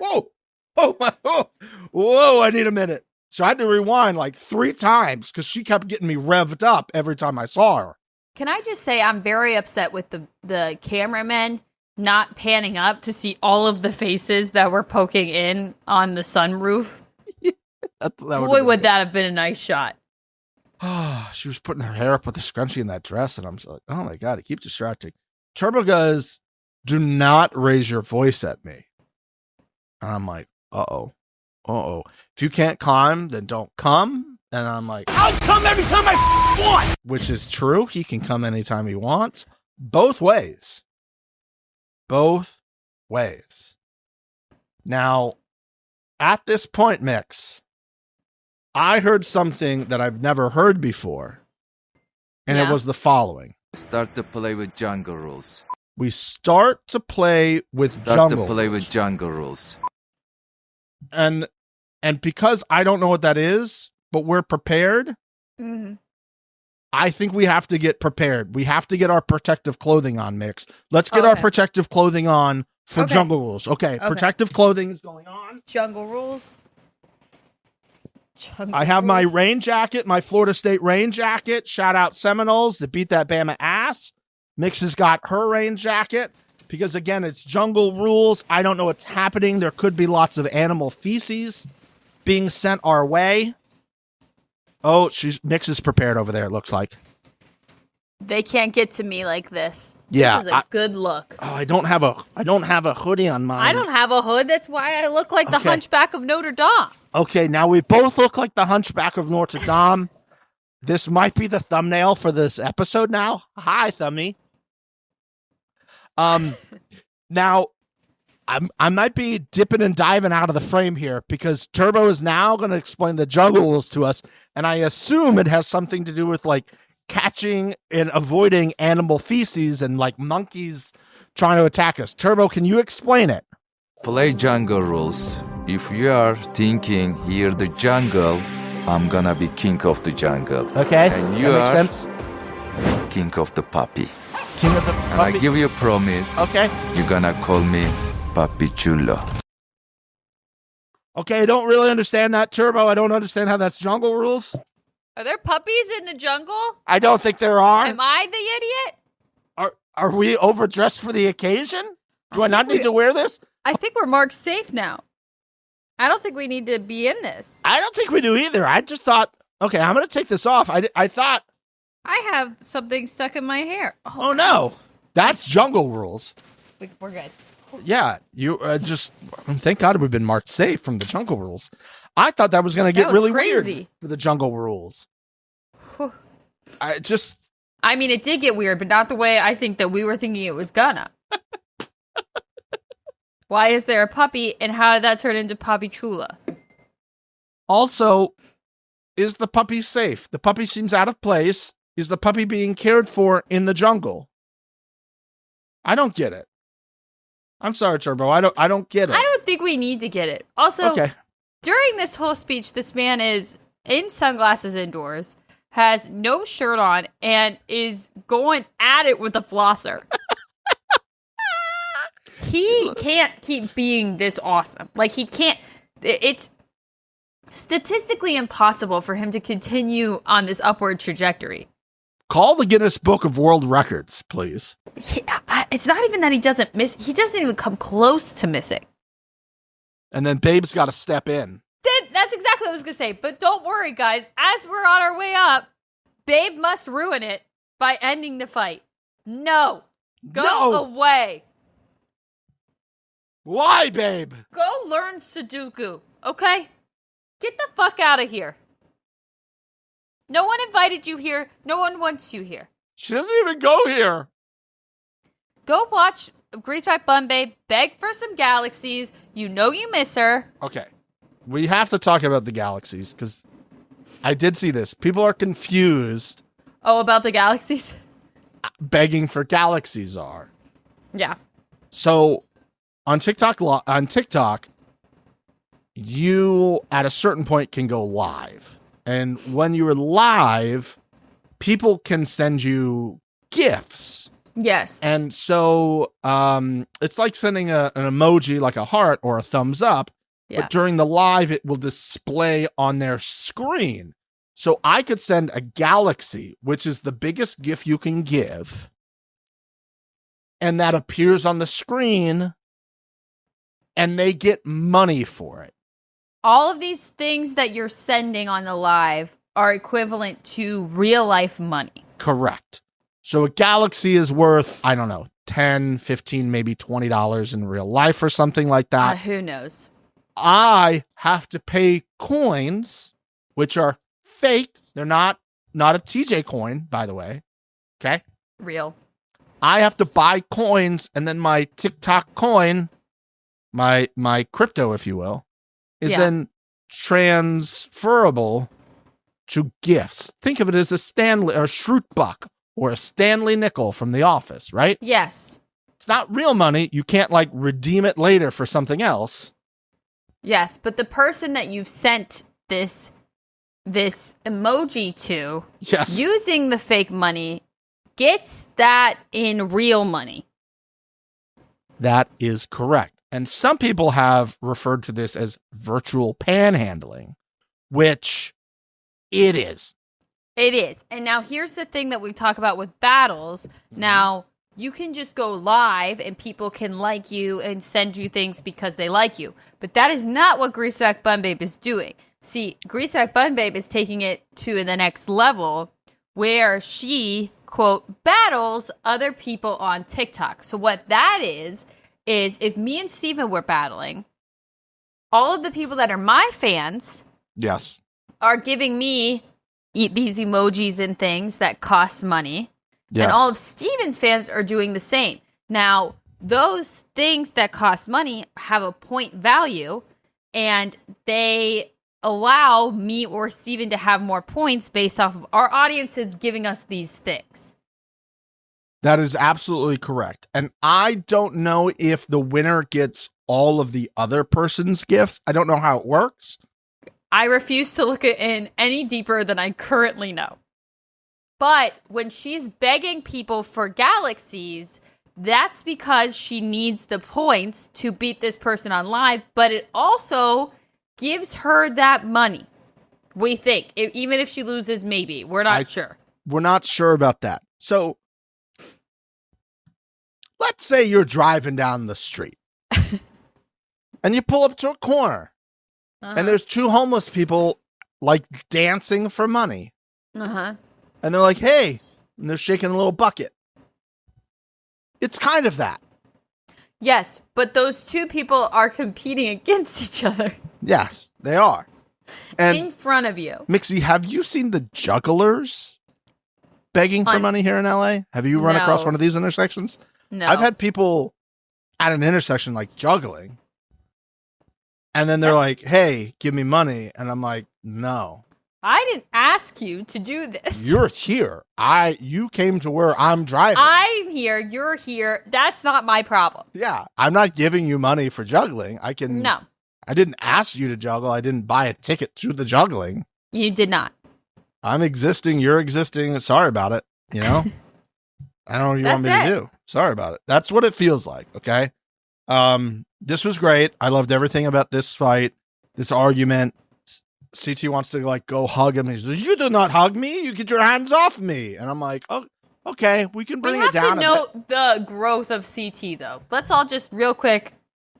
whoa, I need a minute. So I had to rewind like 3 times because she kept getting me revved up every time I saw her. Can I just say I'm very upset with the cameramen not panning up to see all of the faces that were poking in on the sunroof? Boy, would that have been a nice shot. She was putting her hair up with the scrunchie in that dress, and I'm just like, oh my God, it keeps distracting. Turbo goes, do not raise your voice at me. And I'm like, uh-oh. If you can't climb, then don't come. And I'm like, I'll come every time I want. which is true. He can come anytime he wants. Both ways. Now, at this point, Mix, I heard something that I've never heard before, and it was the following. Start to play with jungle rules. We start to play with jungle. Jungle rules. And because I don't know what that is, but we're prepared, I think we have to get prepared. We have to get our protective clothing on, Mix. Let's get our protective clothing on for jungle rules. Okay, protective clothing is going on. Jungle rules. I have my rain jacket, my Florida State rain jacket. Shout out Seminoles that beat that Bama ass. Mix has got her rain jacket because, again, it's jungle rules. I don't know what's happening. There could be lots of animal feces being sent our way. Oh, Mix is prepared over there, it looks like. They can't get to me like this. Yeah, this is a good look. Oh, I don't have a hoodie on mine. I don't have a hood. That's why I look like the Hunchback of Notre Dame. Okay, now we both look like the Hunchback of Notre Dame. This might be the thumbnail for this episode now. Hi, Thummy. Now I might be dipping and diving out of the frame here because Turbo is now going to explain the jungle rules to us, and I assume it has something to do with like catching and avoiding animal feces and like monkeys trying to attack us. Turbo, can you explain it? Play jungle rules. If you are thinking here the jungle, I'm gonna be king of the jungle. Okay, and you that makes are sense. King of the puppy. King of the puppy. And I give you a promise. Okay. You're gonna call me Papi Chulo. Okay, I don't really understand that, Turbo. I don't understand how that's jungle rules. Are there puppies in the jungle? I don't think there are. Am I the idiot? Are we overdressed for the occasion? Do I not need to wear this? I think we're marked safe now. I don't think we need to be in this. I don't think we do either. I just thought, okay, I'm going to take this off. I thought. I have something stuck in my hair. Oh no. That's jungle rules. We're good. Yeah, you just thank God we've been marked safe from the jungle rules. I thought that was going to get really weird for the jungle rules. I mean, it did get weird, but not the way I think that we were thinking it was gonna. Why is there a puppy, and how did that turn into Papi Chula? Also, is the puppy safe? The puppy seems out of place. Is the puppy being cared for in the jungle? I don't get it. I'm sorry, Turbo. I don't get it. I don't think we need to get it. Also, during this whole speech, this man is in sunglasses indoors, has no shirt on, and is going at it with a flosser. He can't keep being this awesome. Like, he can't. It's statistically impossible for him to continue on this upward trajectory. Call the Guinness Book of World Records, please. It's not even that he doesn't miss. He doesn't even come close to missing. And then Babe's got to step in. That's exactly what I was going to say. But don't worry, guys. As we're on our way up, Babe must ruin it by ending the fight. No. Go away. Why, Babe? Go learn Sudoku, okay? Get the fuck out of here. No one invited you here. No one wants you here. She doesn't even go here. Go watch Greaseback Bun Babe beg for some galaxies. You know you miss her. Okay. We have to talk about the galaxies because I did see this. People are confused. Oh, about the galaxies? Begging for galaxies are. Yeah. So on TikTok, you at a certain point can go live. And when you're live, people can send you gifts. Yes. And so it's like sending an emoji like a heart or a thumbs up. Yeah. But during the live, it will display on their screen. So I could send a galaxy, which is the biggest gift you can give. And that appears on the screen. And they get money for it. All of these things that you're sending on the live are equivalent to real life money. Correct. So a galaxy is worth, I don't know, $10, $15, maybe $20 in real life or something like that. Who knows? I have to pay coins, which are fake. They're not a TJ coin, by the way. Okay? Real. I have to buy coins, and then my TikTok coin, my crypto, if you will, is then transferable to gifts. Think of it as a Stanley or Schrute buck or a Stanley nickel from The Office, right? Yes. It's not real money. You can't like redeem it later for something else. Yes, but the person that you've sent this emoji to, Yes, using the fake money, gets that in real money. that is correct. And some people have referred to this as virtual panhandling, which it is. It is. And now here's the thing that we talk about with battles. Now, you can just go live and people can like you and send you things because they like you. But that is not what Greaseback Bun Babe is doing. See, Greaseback Bun Babe is taking it to the next level where she, quote, battles other people on TikTok. So what that is if me and Steven were battling, all of the people that are my fans Yes. are giving me these emojis and things that cost money. Yes. And all of Steven's fans are doing the same. Now, those things that cost money have a point value, and they allow me or Steven to have more points based off of our audiences giving us these things. That is absolutely correct. And I don't know if the winner gets all of the other person's gifts. I don't know how it works. I refuse to look in any deeper than I currently know. But when she's begging people for galaxies, that's because she needs the points to beat this person on live, but it also gives her that money. We think, even if she loses, maybe. We're not sure. We're not sure about that. So let's say you're driving down the street and you pull up to a corner and there's two homeless people like dancing for money. Uh-huh. And they're like, hey, and they're shaking a little bucket. It's kind of that. Yes, but those two people are competing against each other. Yes, they are. And in front of you. Mixie, have you seen the jugglers begging for money here in LA? Have you run across one of these intersections? No. I've had people at an intersection like juggling. And then they're like, hey, give me money. And I'm like, no. I didn't ask you to do this. You're here. You came to where I'm driving. I'm here. You're here. That's not my problem. Yeah. I'm not giving you money for juggling. No. I didn't ask you to juggle. I didn't buy a ticket to the juggling. You did not. I'm existing. You're existing. Sorry about it. You know? I don't know what you want me to do. Sorry about it. That's what it feels like. Okay. This was great. I loved everything about this fight, this argument. CT wants to like go hug him. He says, you do not hug me. You get your hands off me. And I'm like, oh, okay, we can bring it down. We have to note the growth of CT though. Let's all just real quick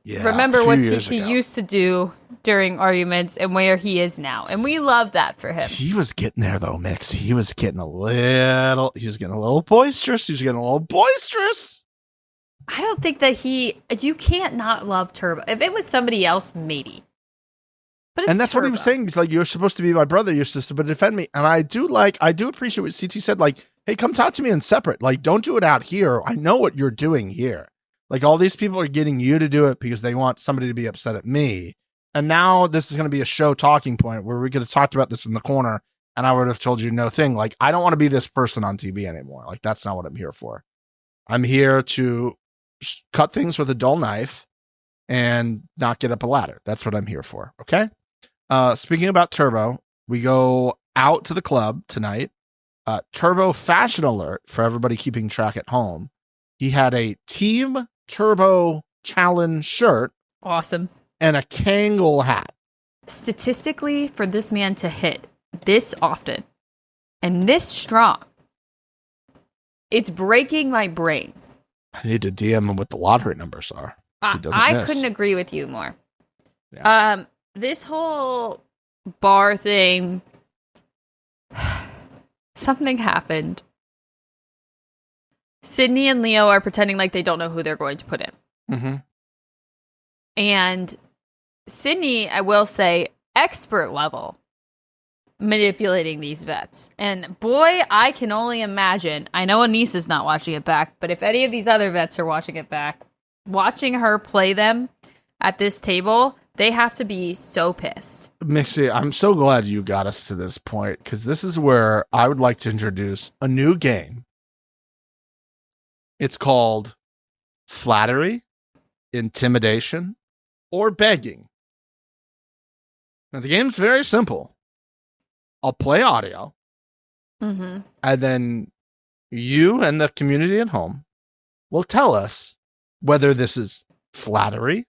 remember what CT used to do during arguments and where he is now. And we love that for him. He was getting there though, Mix. He was getting a little boisterous. I don't think that you can't not love Turbo. If it was somebody else, maybe. But and that's Turbo. What he was saying. He's like, you're supposed to be my brother. You're supposed to defend me. And I do appreciate what CT said. Like, hey, come talk to me in separate. Like, don't do it out here. I know what you're doing here. Like, all these people are getting you to do it because they want somebody to be upset at me. And now this is going to be a show talking point where we could have talked about this in the corner and I would have told you no thing. Like, I don't want to be this person on TV anymore. Like, that's not what I'm here for. I'm here to cut things with a dull knife and not get up a ladder. That's what I'm here for. Okay. Speaking about Turbo, we go out to the club tonight. Turbo fashion alert for everybody keeping track at home. He had a Team Turbo Challenge shirt. Awesome. And a Kangol hat. Statistically, for this man to hit this often and this strong, it's breaking my brain. I need to DM him what the lottery numbers are. I couldn't agree with you more. Yeah. This whole bar thing, something happened. Sydney and Leo are pretending like they don't know who they're going to put in. Mm-hmm. And Sydney, I will say, expert level manipulating these vets. And boy, I can only imagine. I know Anissa's not watching it back, but if any of these other vets are watching it back, watching her play them at this table, they have to be so pissed. Mixie, I'm so glad you got us to this point because this is where I would like to introduce a new game. It's called flattery, intimidation, or begging. Now, the game's very simple. I'll play audio, Mm-hmm. and then you and the community at home will tell us whether this is flattery,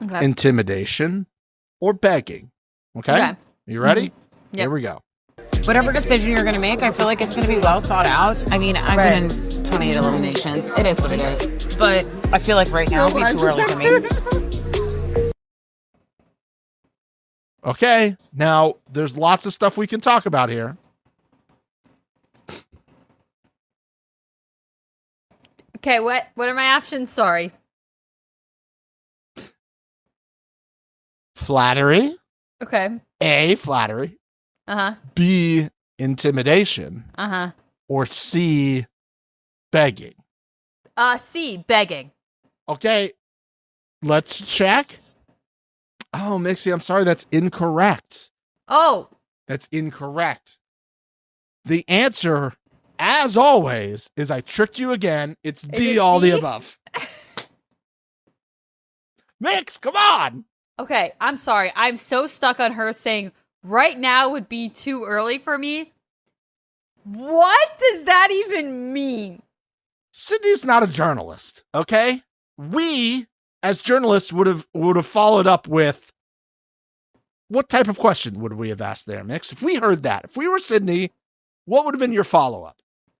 Okay. intimidation, or begging. Okay? Okay. You ready? Yep. Here we go. Whatever decision you're going to make, I feel like it's going to be well thought out. I mean, I've been in 28 eliminations. It is what it is. But I feel like right now it'd be too early for me. Okay. Now, there's lots of stuff we can talk about here. Okay, what are my options? Sorry. Flattery. Okay. A, flattery. Uh-huh. B, intimidation. Uh-huh. Or C, begging. C, begging. Okay. Let's check. Oh, Mixie, I'm sorry. That's incorrect. Oh. That's incorrect. The answer, as always, is I tricked you again. It's D, it all D? the above. Mix, come on. Okay, I'm sorry. I'm so stuck on her saying right now would be too early for me. What does that even mean? Sydney's not a journalist, okay? We, as journalists, would have followed up with, what type of question would we have asked there, Mix? If we heard that, if we were Sydney, what would have been your follow-up?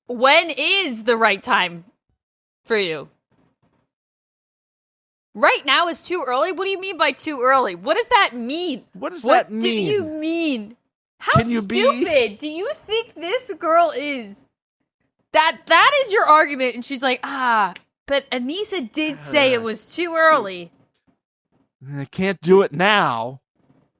When is the right time for you? Right now is too early? What do you mean by too early? What does that mean? What does that mean? What do you mean? How Can you stupid do you think this girl is? That is your argument. And she's like, but Anissa did say it was too early. I can't do it now.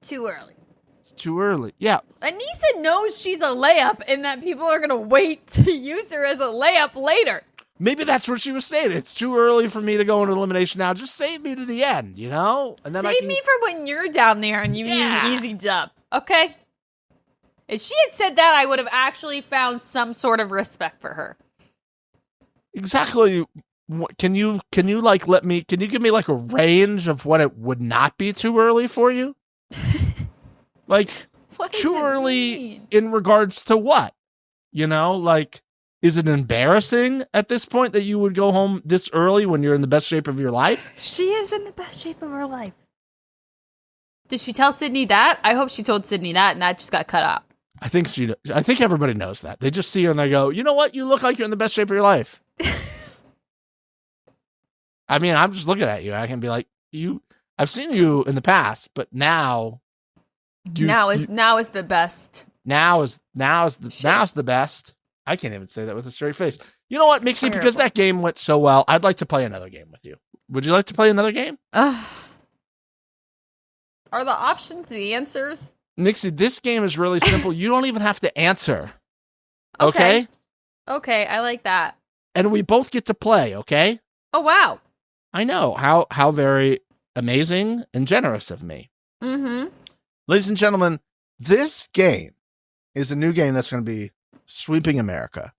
Too early. It's too early. Yeah. Anissa knows she's a layup and that people are going to wait to use her as a layup later. Maybe that's what she was saying. It's too early for me to go into elimination now. Just save me to the end, you know? And then Save me for when you're down there and you need an easy dub. Okay? If she had said that, I would have actually found some sort of respect for her. Exactly. Can you like let me? Can you give me like a range of what it would not be too early for you? Like What does too it early mean? in regards to what? You know, like is it embarrassing at this point that you would go home this early when you're in the best shape of your life? She is in the best shape of her life. Did she tell Sydney that? I hope she told Sydney that and that just got cut out. I think everybody knows that. They just see her and they go, you know what? You look like you're in the best shape of your life. I mean, I'm just looking at you. I can be like, I've seen you in the past, but now. Now is the best. Now is the best. I can't even say that with a straight face. You know what, Mixie? Because that game went so well, I'd like to play another game with you. Would you like to play another game? Are the options the answers? Mixie, this game is really simple. You don't even have to answer. Okay? Okay, I like that. And we both get to play, okay? Oh, wow. I know. How very amazing and generous of me. Mm-hmm. Ladies and gentlemen, this game is a new game that's going to be sweeping America.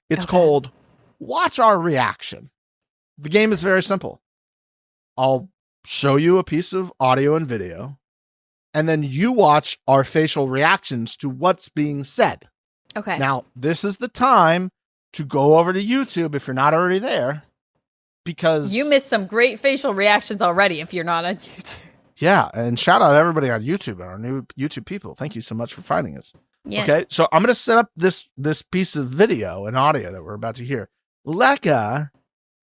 It's called Watch Our Reaction. The game is very simple. I'll show you a piece of audio and video, and then you watch our facial reactions to what's being said. Okay. Now, this is the time to go over to YouTube if you're not already there, because you missed some great facial reactions already if you're not on YouTube. Yeah, and shout out everybody on YouTube and our new YouTube people. Thank you so much for finding us. Yes. Okay, so I'm going to set up this piece of video and audio that we're about to hear. Lekka,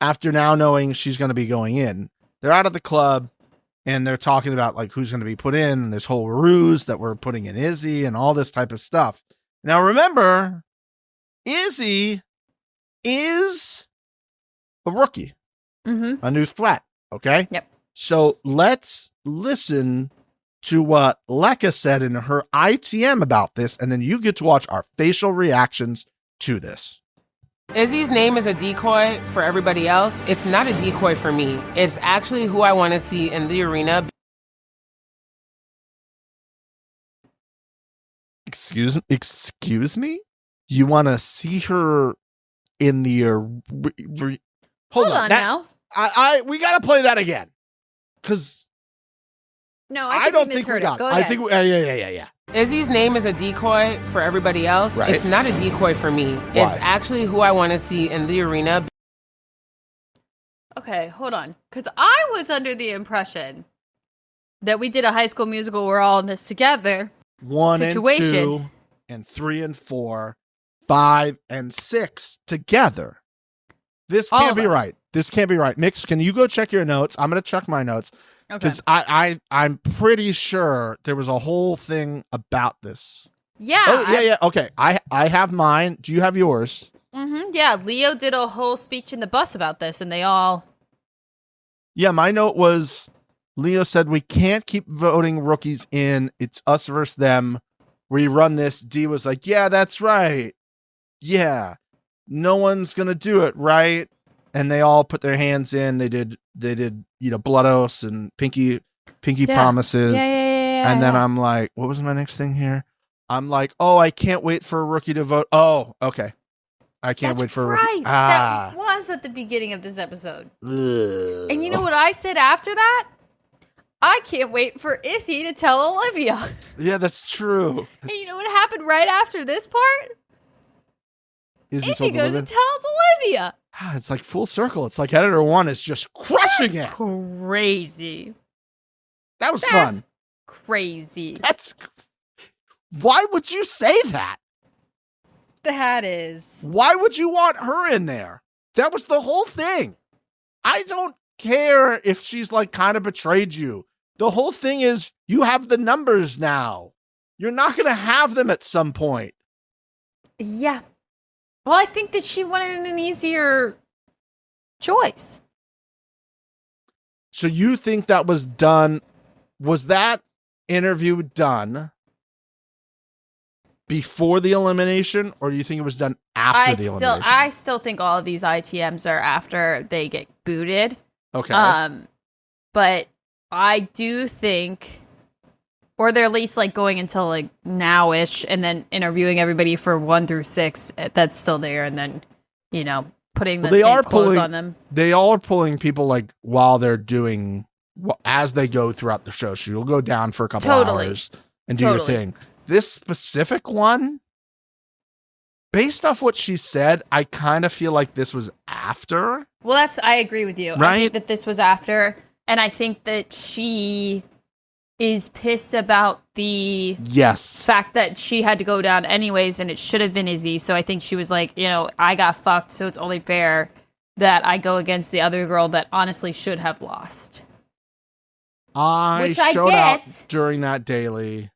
after now knowing she's going to be going in, they're out of the club and they're talking about like who's going to be put in and this whole ruse that we're putting in Izzy and all this type of stuff. Now remember, Izzy is a rookie, a new threat. Okay. Yep. So let's listen to what Lekka said in her ITM about this, and then you get to watch our facial reactions to this. Izzy's name is a decoy for everybody else. It's not a decoy for me. It's actually who I want to see in the arena. Excuse me? You want to see her in the... Hold on now. We got to play that again. Because No, I don't think we got it. Go I ahead. think, yeah. Izzy's name is a decoy for everybody else. Right. It's not a decoy for me. It's actually who I want to see in the arena. Okay, hold on. Because I was under the impression that we did a High School Musical, we're all in this together. 1 situation. and 2 and 3 and 4, 5 and 6 together. This All can't of be us. right. This can't be right. Mix, can you go check your notes? I'm going to check my notes. Okay. Because I'm pretty sure there was a whole thing about this. Yeah. Oh, yeah. Okay. I have mine. Do you have yours? Yeah, Leo did a whole speech in the bus about this, and they all... Yeah, my note was Leo said we can't keep voting rookies in. It's us versus them. We run this. D was like, yeah, that's right. Yeah. No one's going to do it, right? And they all put their hands in. They did, blood oaths and pinky promises. Yeah. And then I'm like, what was my next thing here? I'm like, oh, I can't wait for a rookie to vote. Oh, okay. I can't wait for a rookie. Right. That was at the beginning of this episode. Ugh. And you know what I said after that? I can't wait for Izzy to tell Olivia. Yeah, that's true. And you know what happened right after this part? Izzy told goes Olivia? and tells Olivia. It's like full circle. It's like editor 1 is just crushing it. Crazy. That was fun. Crazy. Why would you say that? That is. Why would you want her in there? That was the whole thing. I don't care if she's like kind of betrayed you. The whole thing is you have the numbers now. You're not going to have them at some point. Yeah. Well, I think that she wanted an easier choice. So you think that was done? Was that interview done before the elimination, or do you think it was done after the elimination? I still think all of these ITMs are after they get booted. Okay. But I do think, or they're at least like going until like now-ish, and then interviewing everybody for 1 through 6 that's still there, and then putting the same clothes on them. They all are pulling people like while they're doing as they go throughout the show. So you'll go down for a couple hours and do your thing. This specific one, based off what she said, I kind of feel like this was after. Well, I agree with you. Right? I think that this was after, and I think that she is pissed about the fact that she had to go down anyways, and it should have been Izzy. So I think she was like, I got fucked, so it's only fair that I go against the other girl that honestly should have lost. I showed up during that daily.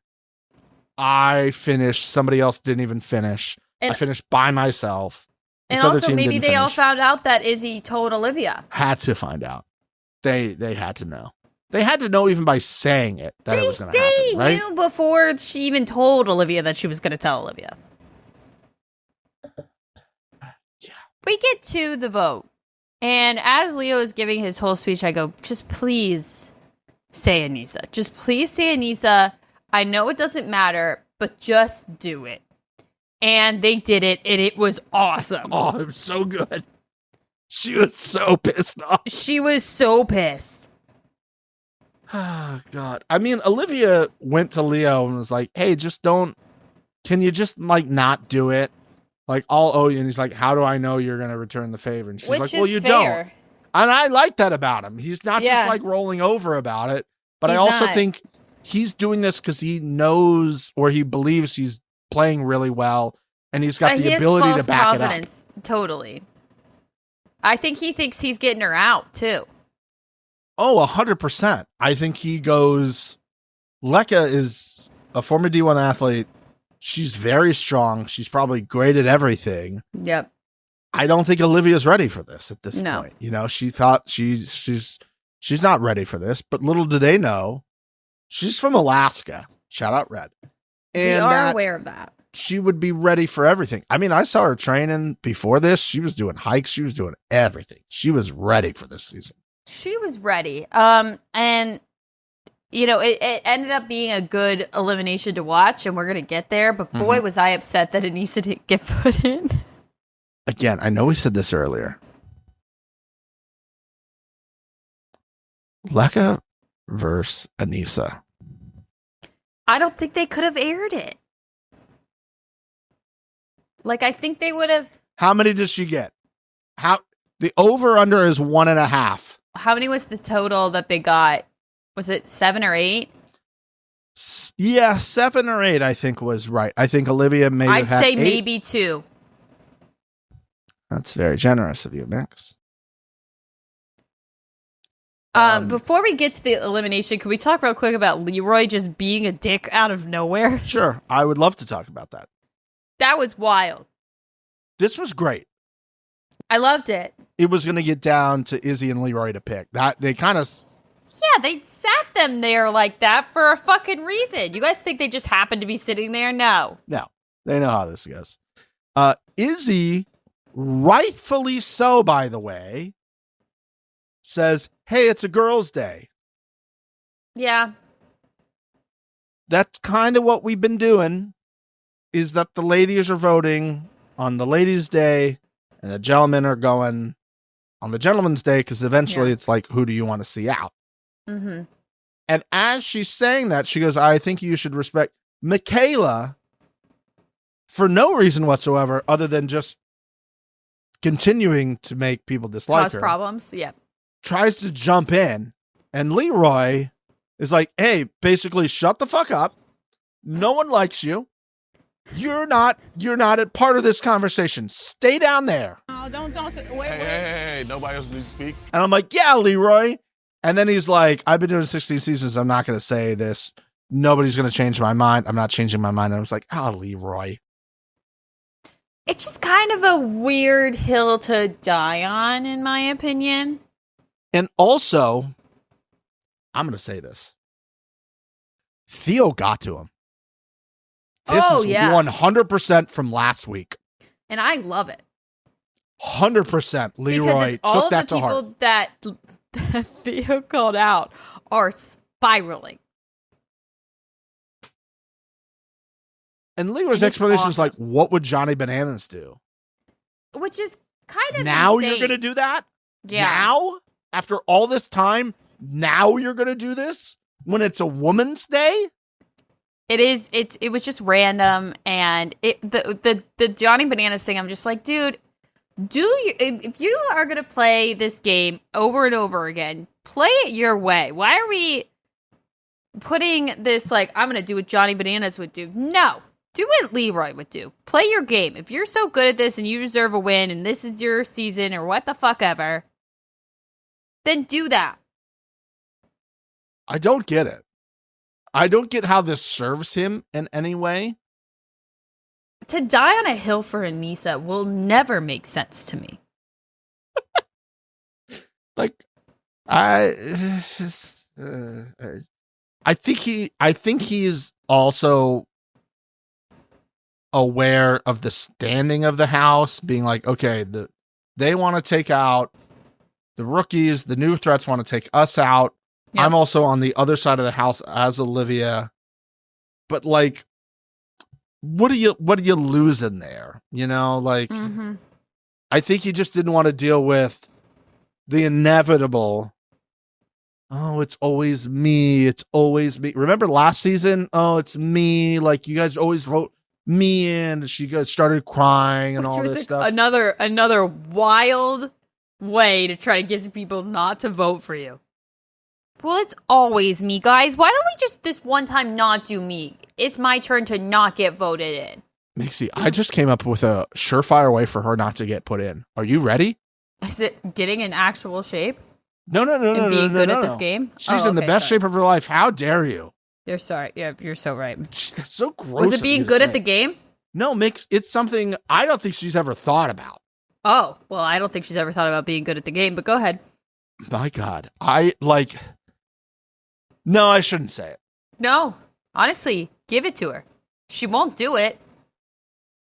I finished. Somebody else didn't even finish. I finished by myself. And also, maybe they all found out that Izzy told Olivia. Had to find out. They had to know. They had to know even by saying it that it was going to happen, right? They knew before she even told Olivia that she was going to tell Olivia. Yeah. We get to the vote. And as Leo is giving his whole speech, I go, just please say Anissa. Just please say Anissa. I know it doesn't matter, but just do it. And they did it, and it was awesome. Oh, it was so good. She was so pissed off. She was so pissed. Oh, God. I mean, Olivia went to Leo and was like, hey, can you just, like, not do it? Like, I'll owe you. And he's like, how do I know you're going to return the favor? And she's like, well, you don't. And I like that about him. He's not just, like, rolling over about it. But I also think he's doing this because he knows or he believes he's playing really well. And he's got the ability to back it up. Totally. I think he thinks he's getting her out, too. Oh, 100%. I think he goes, Lekka is a former D1 athlete. She's very strong. She's probably great at everything. Yep. I don't think Olivia's ready for this at this point. She thought she's not ready for this, but little do they know, she's from Alaska. Shout out Red. And we are aware of that. She would be ready for everything. I mean, I saw her training before this. She was doing hikes. She was doing everything. She was ready for this season. She was ready. And, it ended up being a good elimination to watch, and we're going to get there. But boy, was I upset that Anissa didn't get put in. Again, I know we said this earlier. Leka versus Anissa. I don't think they could have aired it. Like, I think they would have. How many does she get? The over-under is 1.5. How many was the total that they got? Was it 7 or 8? Yeah, 7 or 8, I think was right. I think Olivia maybe I'd had say 8. maybe 2. That's very generous of you, Max. Before we get to the elimination, can we talk real quick about Leroy just being a dick out of nowhere? Sure, I would love to talk about that. That was wild. This was great. I loved it. It was going to get down to Izzy and Leroy to pick. That they kind of. Yeah, they sat them there like that for a fucking reason. You guys think they just happened to be sitting there? No. No, they know how this goes. Izzy, rightfully so, by the way, says, "Hey, it's a girls' day." Yeah. That's kind of what we've been doing, is that the ladies are voting on the ladies' day and the gentlemen are going on the gentleman's day, because eventually it's like, who do you want to see out? Mm-hmm. And as she's saying that, she goes, I think you should respect Michaela for no reason whatsoever other than just continuing to make people dislike her. Cause problems, yeah. Tries to jump in, and Leroy is like, hey, basically shut the fuck up. No one likes you. You're not a part of this conversation. Stay down there. Oh, don't. Hey, nobody else needs to speak. And I'm like, yeah, Leroy. And then he's like, I've been doing 16 seasons. I'm not going to say this. Nobody's going to change my mind. I'm not changing my mind. And I was like, Leroy. It's just kind of a weird hill to die on, in my opinion. And also, I'm going to say this. Theo got to him. This is 100% from last week. And I love it. 100% Leroy took that to heart. All the people that Theo called out are spiraling. And Leroy's explanation is like, what would Johnny Bananas do? Which is kind of now insane. You're going to do that? Yeah. Now? After all this time, now you're going to do this? When it's a woman's day? It was just random, and the Johnny Bananas thing, I'm just like, dude, if you are gonna play this game over and over again, play it your way. Why are we putting this like, I'm gonna do what Johnny Bananas would do? No, do what Leroy would do. Play your game. If you're so good at this and you deserve a win, and this is your season or what the fuck ever, then do that. I don't get it. I don't get how this serves him in any way. To die on a hill for Anissa will never make sense to me. Like, I think he is also aware of the standing of the house, being like, okay, they want to take out the rookies, the new threats want to take us out. Yep. I'm also on the other side of the house as Olivia, but like, what are you losing there? You know, like, I think he just didn't want to deal with the inevitable. Oh, it's always me. It's always me. Remember last season? Oh, it's me. Like, you guys always vote me in. She guys started crying and all this stuff. Another wild way to try to get people not to vote for you. Well, it's always me, guys. Why don't we just this one time not do me? It's my turn to not get voted in. Mixie, I just came up with a surefire way for her not to get put in. Are you ready? Is it getting in actual shape? No. And being good at this game? She's in the best shape of her life. How dare you? You're sorry. Yeah, you're so right. That's so gross. Was it being good at the game? No, Mix. It's something I don't think she's ever thought about. Oh, well, I don't think she's ever thought about being good at the game, but go ahead. My God. No, I shouldn't say it. No, honestly, give it to her. She won't do it.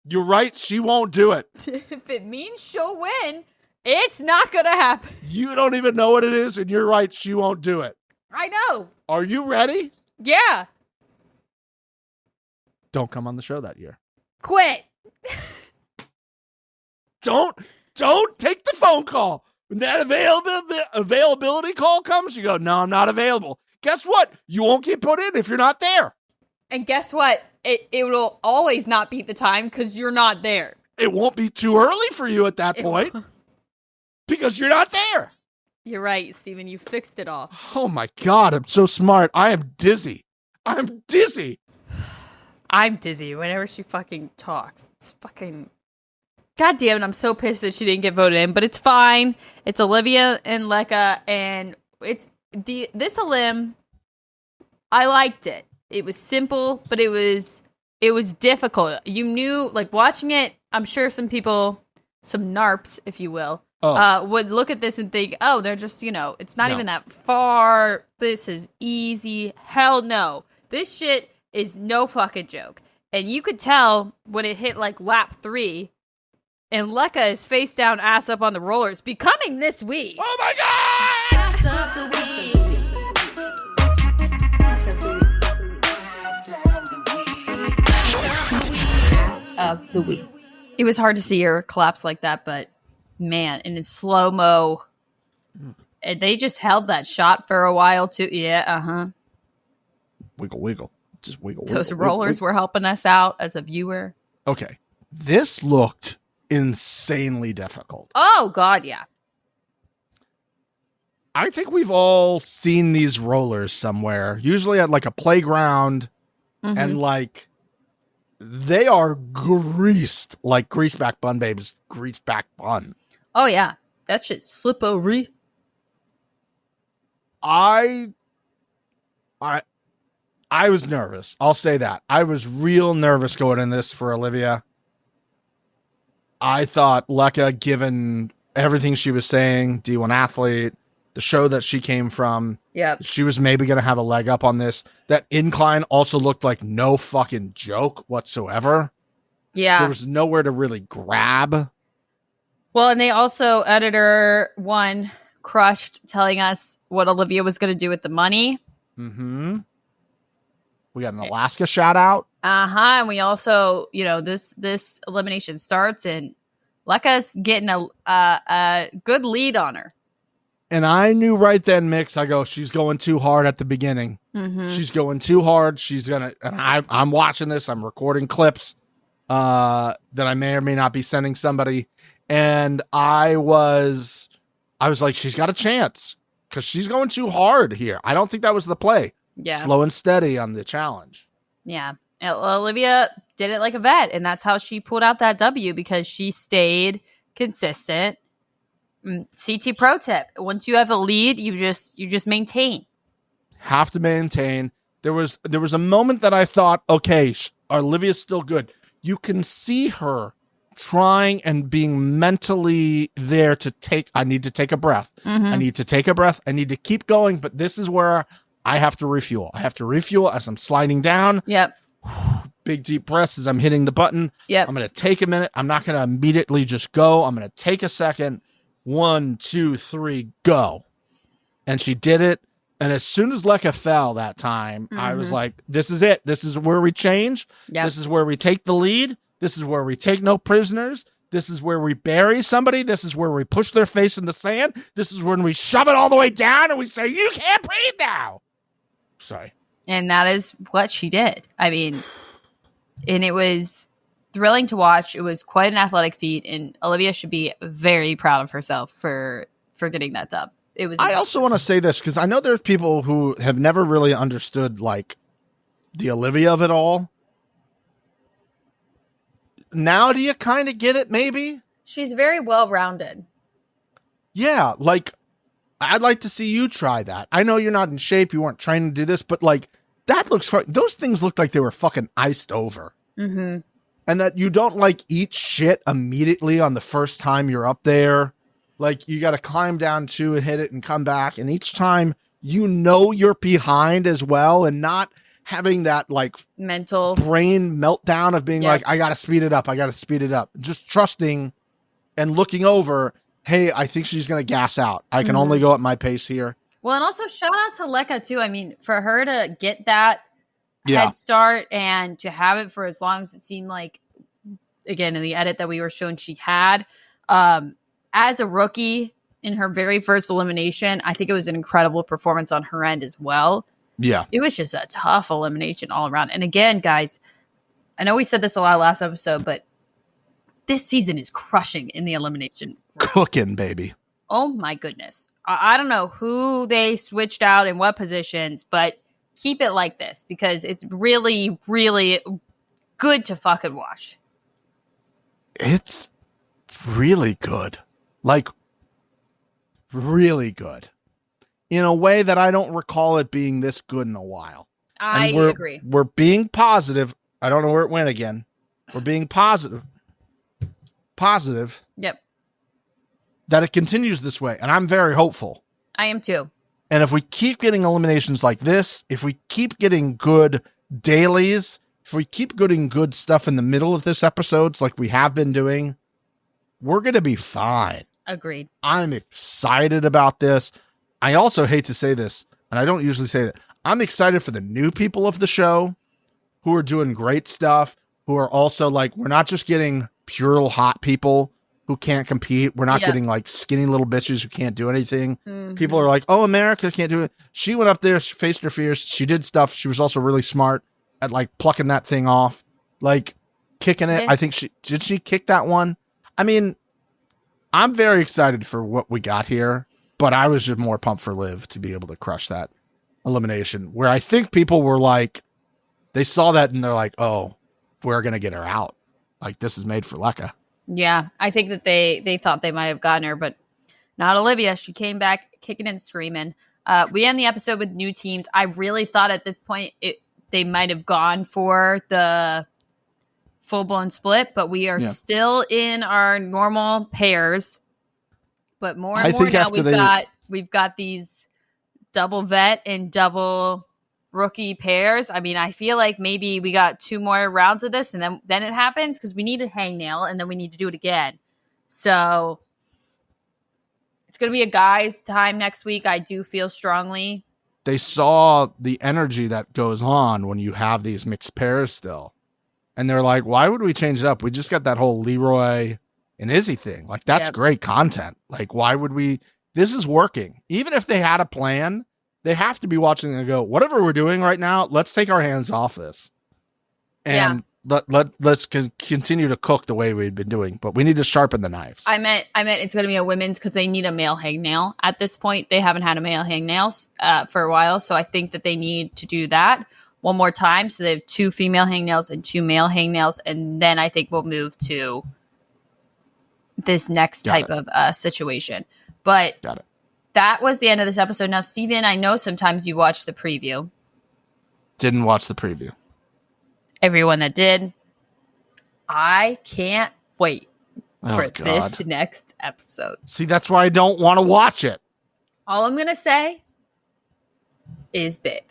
You're right. She won't do it. If it means she'll win, it's not going to happen. You don't even know what it is, and you're right. She won't do it. I know. Are you ready? Yeah. Don't come on the show that year. Quit. Don't take the phone call. When that availability call comes, you go, no, I'm not available. Guess what? You won't get put in if you're not there. And guess what? It will always not be the time because you're not there. It won't be too early for you at that point because you're not there. You're right, Steven. You fixed it all. Oh my God, I'm so smart. I am dizzy. I'm dizzy. I'm dizzy whenever she fucking talks. It's fucking... God damn it, I'm so pissed that she didn't get voted in, but it's fine. It's Olivia and Lekka, and it's this elim. I liked it. It was simple, but it was difficult. You knew, like, watching it, I'm sure some people, some narps, if you will, would look at this and think, oh, they're just, it's not even that far. This is easy. Hell no. This shit is no fucking joke. And you could tell when it hit, like, lap 3, and Lekka is face down, ass up on the rollers, becoming this week. Oh my God! Ass of the week. Ass of the week. It was hard to see her collapse like that, but man, and in slow-mo, they just held that shot for a while too. Yeah, Wiggle, wiggle. Just wiggle, Those wiggle, rollers wiggle. were helping us out as a viewer. Okay. This looked insanely difficult. Oh, God, yeah. I think we've all seen these rollers somewhere, usually at like a playground, and like they are greased like greaseback bun babes, greaseback bun. Oh, yeah. That shit's slippery. I was nervous. I'll say that. I was real nervous going in this for Olivia. I thought Lekka, given everything she was saying, D1 athlete, the show that she came from, she was maybe going to have a leg up on this. That incline also looked like no fucking joke whatsoever. Yeah. There was nowhere to really grab. Well, and they also, editor one, crushed telling us what Olivia was going to do with the money. Mm-hmm. We got an Alaska shout out. And we also, this elimination starts and Lekka's getting a good lead on her. And I knew right then, Mix, I go, she's going too hard at the beginning. She's going too hard. She's going to, and I'm watching this. I'm recording clips that I may or may not be sending somebody. And I was like, she's got a chance because she's going too hard here. I don't think that was the play. Yeah. Slow and steady on the challenge. Yeah. Olivia did it like a vet, and that's how she pulled out that W because she stayed consistent. CT pro tip: once you have a lead, you just maintain. Have to maintain. There was a moment that I thought, okay, Olivia's still good. You can see her trying and being mentally there to take. I need to take a breath. I need to take a breath. I need to keep going. But this is where I have to refuel. I have to refuel as I'm sliding down. Yep. Big deep breaths as I'm hitting the button. Yep. I'm going to take a minute. I'm not going to immediately just go. I'm going to take a second. 1, 2, 3, go. And she did it. And as soon as Lekka fell that time, I was like, this is it. This is where we change. Yep. This is where we take the lead. This is where we take no prisoners. This is where we bury somebody. This is where we push their face in the sand. This is when we shove it all the way down and we say, you can't breathe now. Sorry. And that is what she did. I mean, and it was thrilling to watch. It was quite an athletic feat, and Olivia should be very proud of herself for getting that dub. It was. I also want to say this because I know there's people who have never really understood like the Olivia of it all. Now do you kind of get it? Maybe she's very well rounded. Yeah, like I'd like to see you try that. I know you're not in shape. You weren't trying to do this, but like that looks. Those things looked like they were fucking iced over. Mm-hmm. And that you don't like eat shit immediately on the first time you're up there. Like you got to climb down to and hit it and come back. And each time you're behind as well and not having that like mental brain meltdown of being like, I got to speed it up. I got to speed it up. Just trusting and looking over. Hey, I think she's going to gas out. I can only go at my pace here. Well, and also shout out to Lekka too. I mean, for her to get that head start and to have it for as long as it seemed like, again, in the edit that we were shown she had, as a rookie in her very first elimination. I think it was an incredible performance on her end as well. Yeah. It was just a tough elimination all around. And again, guys, I know we said this a lot last episode, but this season is crushing in the elimination. Cooking, baby. Oh my goodness. I don't know who they switched out in what positions, but keep it like this because it's really, really good to fucking watch. It's really good. Like, really good. In a way that I don't recall it being this good in a while. I agree. We're being positive. I don't know where it went again. We're being positive. Positive. Yep. That it continues this way. And I'm very hopeful. I am too. And if we keep getting eliminations like this, if we keep getting good dailies, if we keep getting good stuff in the middle of this episodes like we have been doing, we're going to be fine. Agreed. I'm excited about this. I also hate to say this, and I don't usually say that. I'm excited for the new people of the show who are doing great stuff, who are also like, we're not just getting pure hot people who can't compete. We're not getting like skinny little bitches who can't do anything. Mm-hmm. People are like, oh, America can't do it. She went up there, she faced her fears. She did stuff. She was also really smart at like plucking that thing off, like kicking it. Yeah. I think did she kick that one? I mean, I'm very excited for what we got here, but I was just more pumped for Liv to be able to crush that elimination where I think people were like, they saw that and they're like, oh, we're going to get her out. Like this is made for Lekka. Yeah, I think that they thought they might have gotten her, but not Olivia. She came back kicking and screaming. We end the episode with new teams. I really thought at this point they might have gone for the full-blown split, but we are still in our normal pairs. But more and more now we've got these double vet and double rookie pairs. I mean, I feel like maybe we got 2 more rounds of this and then it happens because we need a hangnail and then we need to do it again. So it's going to be a guy's time next week. I do feel strongly. They saw the energy that goes on when you have these mixed pairs still. And they're like, why would we change it up? We just got that whole Leroy and Izzy thing. Like, that's great content. Like, why would we? This is working. Even if they had a plan, they have to be watching and go, whatever we're doing right now, let's take our hands off this. And let's continue to cook the way we've been doing. But we need to sharpen the knives. I meant it's going to be a women's because they need a male hangnail. At this point, they haven't had a male hangnails for a while. So I think that they need to do that one more time. So they have 2 female hangnails and 2 male hangnails. And then I think we'll move to this next type of situation. But that was the end of this episode. Now, Steven, I know sometimes you watch the preview. Didn't watch the preview. Everyone that did, I can't wait for this next episode. See, that's why I don't want to watch it. All I'm going to say is Babe.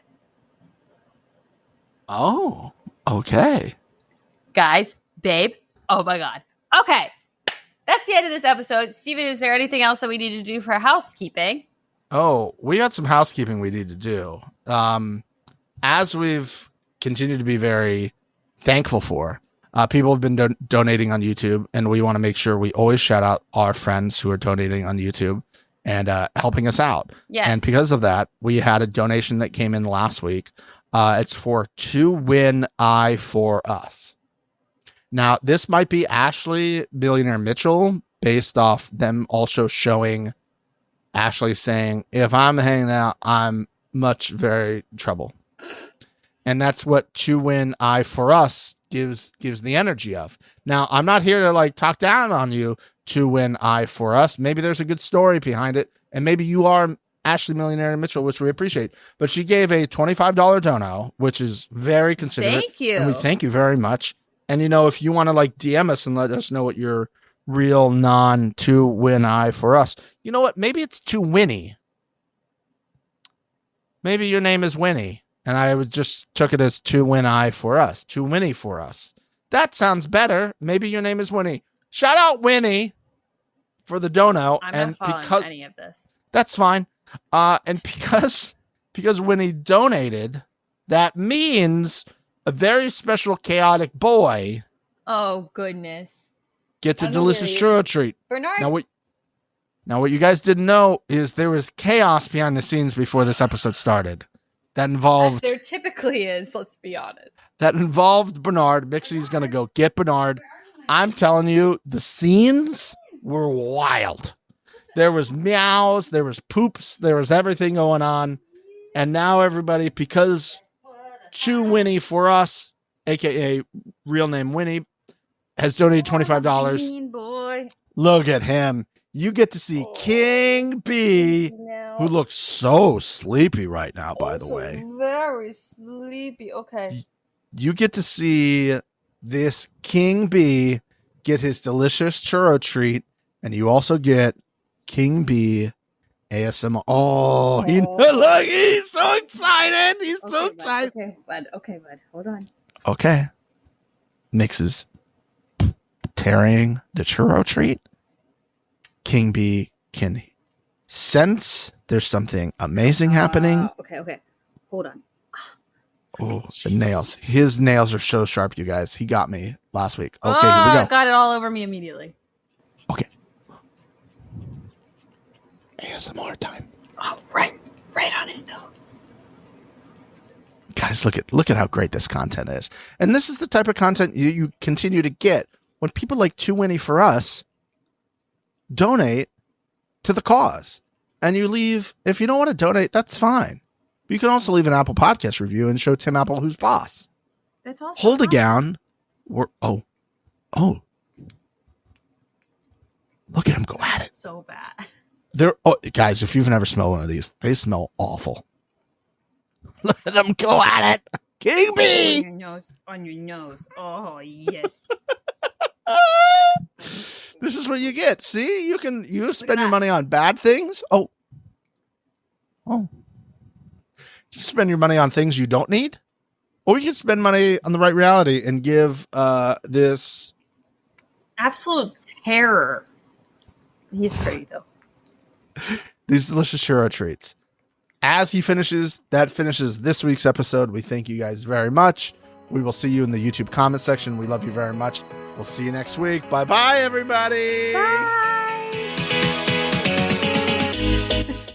Oh, okay. Guys, Babe. Oh, my God. Okay. That's the end of this episode. Steven, is there anything else that we need to do for housekeeping? Oh, we got some housekeeping we need to do. As we've continued to be very thankful for, people have been donating on YouTube, and we want to make sure we always shout out our friends who are donating on YouTube and helping us out. Yes. And because of that, we had a donation that came in last week. It's for To Win I For Us. Now, this might be Ashley Millionaire Mitchell based off them also showing Ashley saying, if I'm hanging out, I'm much very trouble. And that's what To Win I For Us gives the energy of. Now, I'm not here to like talk down on you, To Win I For Us. Maybe there's a good story behind it. And maybe you are Ashley Millionaire Mitchell, which we appreciate. But she gave a $25 dono, which is very considerate. Thank you. And we thank you very much. And, you know, if you want to like DM us and let us know what your real To Win I For Us, you know what? Maybe it's To Winnie. Maybe your name is Winnie. And I just took it as To Win I For Us. To Winnie For Us. That sounds better. Maybe your name is Winnie. Shout out Winnie for the dono. I'm not following any of this. That's fine. And because Winnie donated, that means a very special chaotic boy. Oh, goodness. Gets a delicious churro treat. Bernard? Now, Now, what you guys didn't know is there was chaos behind the scenes before this episode started. That involved... There typically is, let's be honest. That involved Bernard. Mixie's going to go get Bernard. I'm telling you, the scenes were wild. There was meows, there was poops, there was everything going on. And now everybody, because Chew Winnie for us, a.k.a. real name Winnie, has donated $25. Mean boy. Look at him. You get to see King B, who looks so sleepy right now, by the way. Very sleepy. Okay. You get to see this King B get his delicious churro treat, and you also get King B ASMR. Oh, look, he's so excited. He's so excited. Okay, bud. Hold on. Okay. Mix is tearing the churro treat. King B can sense there's something amazing happening. Okay. Hold on. Oh, the nails. His nails are so sharp, you guys. He got me last week. Okay, here we go. Got it all over me immediately. Okay. ASMR time. Oh, right on his nose. Guys, look at how great this content is. And this is the type of content you continue to get when people like Chew Winnie for us donate to the cause. And you leave, if you don't want to donate, that's fine. You can also leave an Apple Podcast review and show Tim Apple who's boss. That's awesome. Hold it down. Oh. Look at him go at it. So bad. Guys, if you've never smelled one of these, they smell awful. Look at them go at it. King B. On your nose. Oh, yes. This is what you get. See, you spend your money on bad things. Oh. You spend your money on things you don't need, or you can spend money on the right reality and give this absolute terror. He's pretty though. These delicious churro treats. As he finishes, that finishes this week's episode. We thank you guys very much. We will see you in the YouTube comment section. We love you very much. We'll see you next week. Bye-bye, everybody. Bye.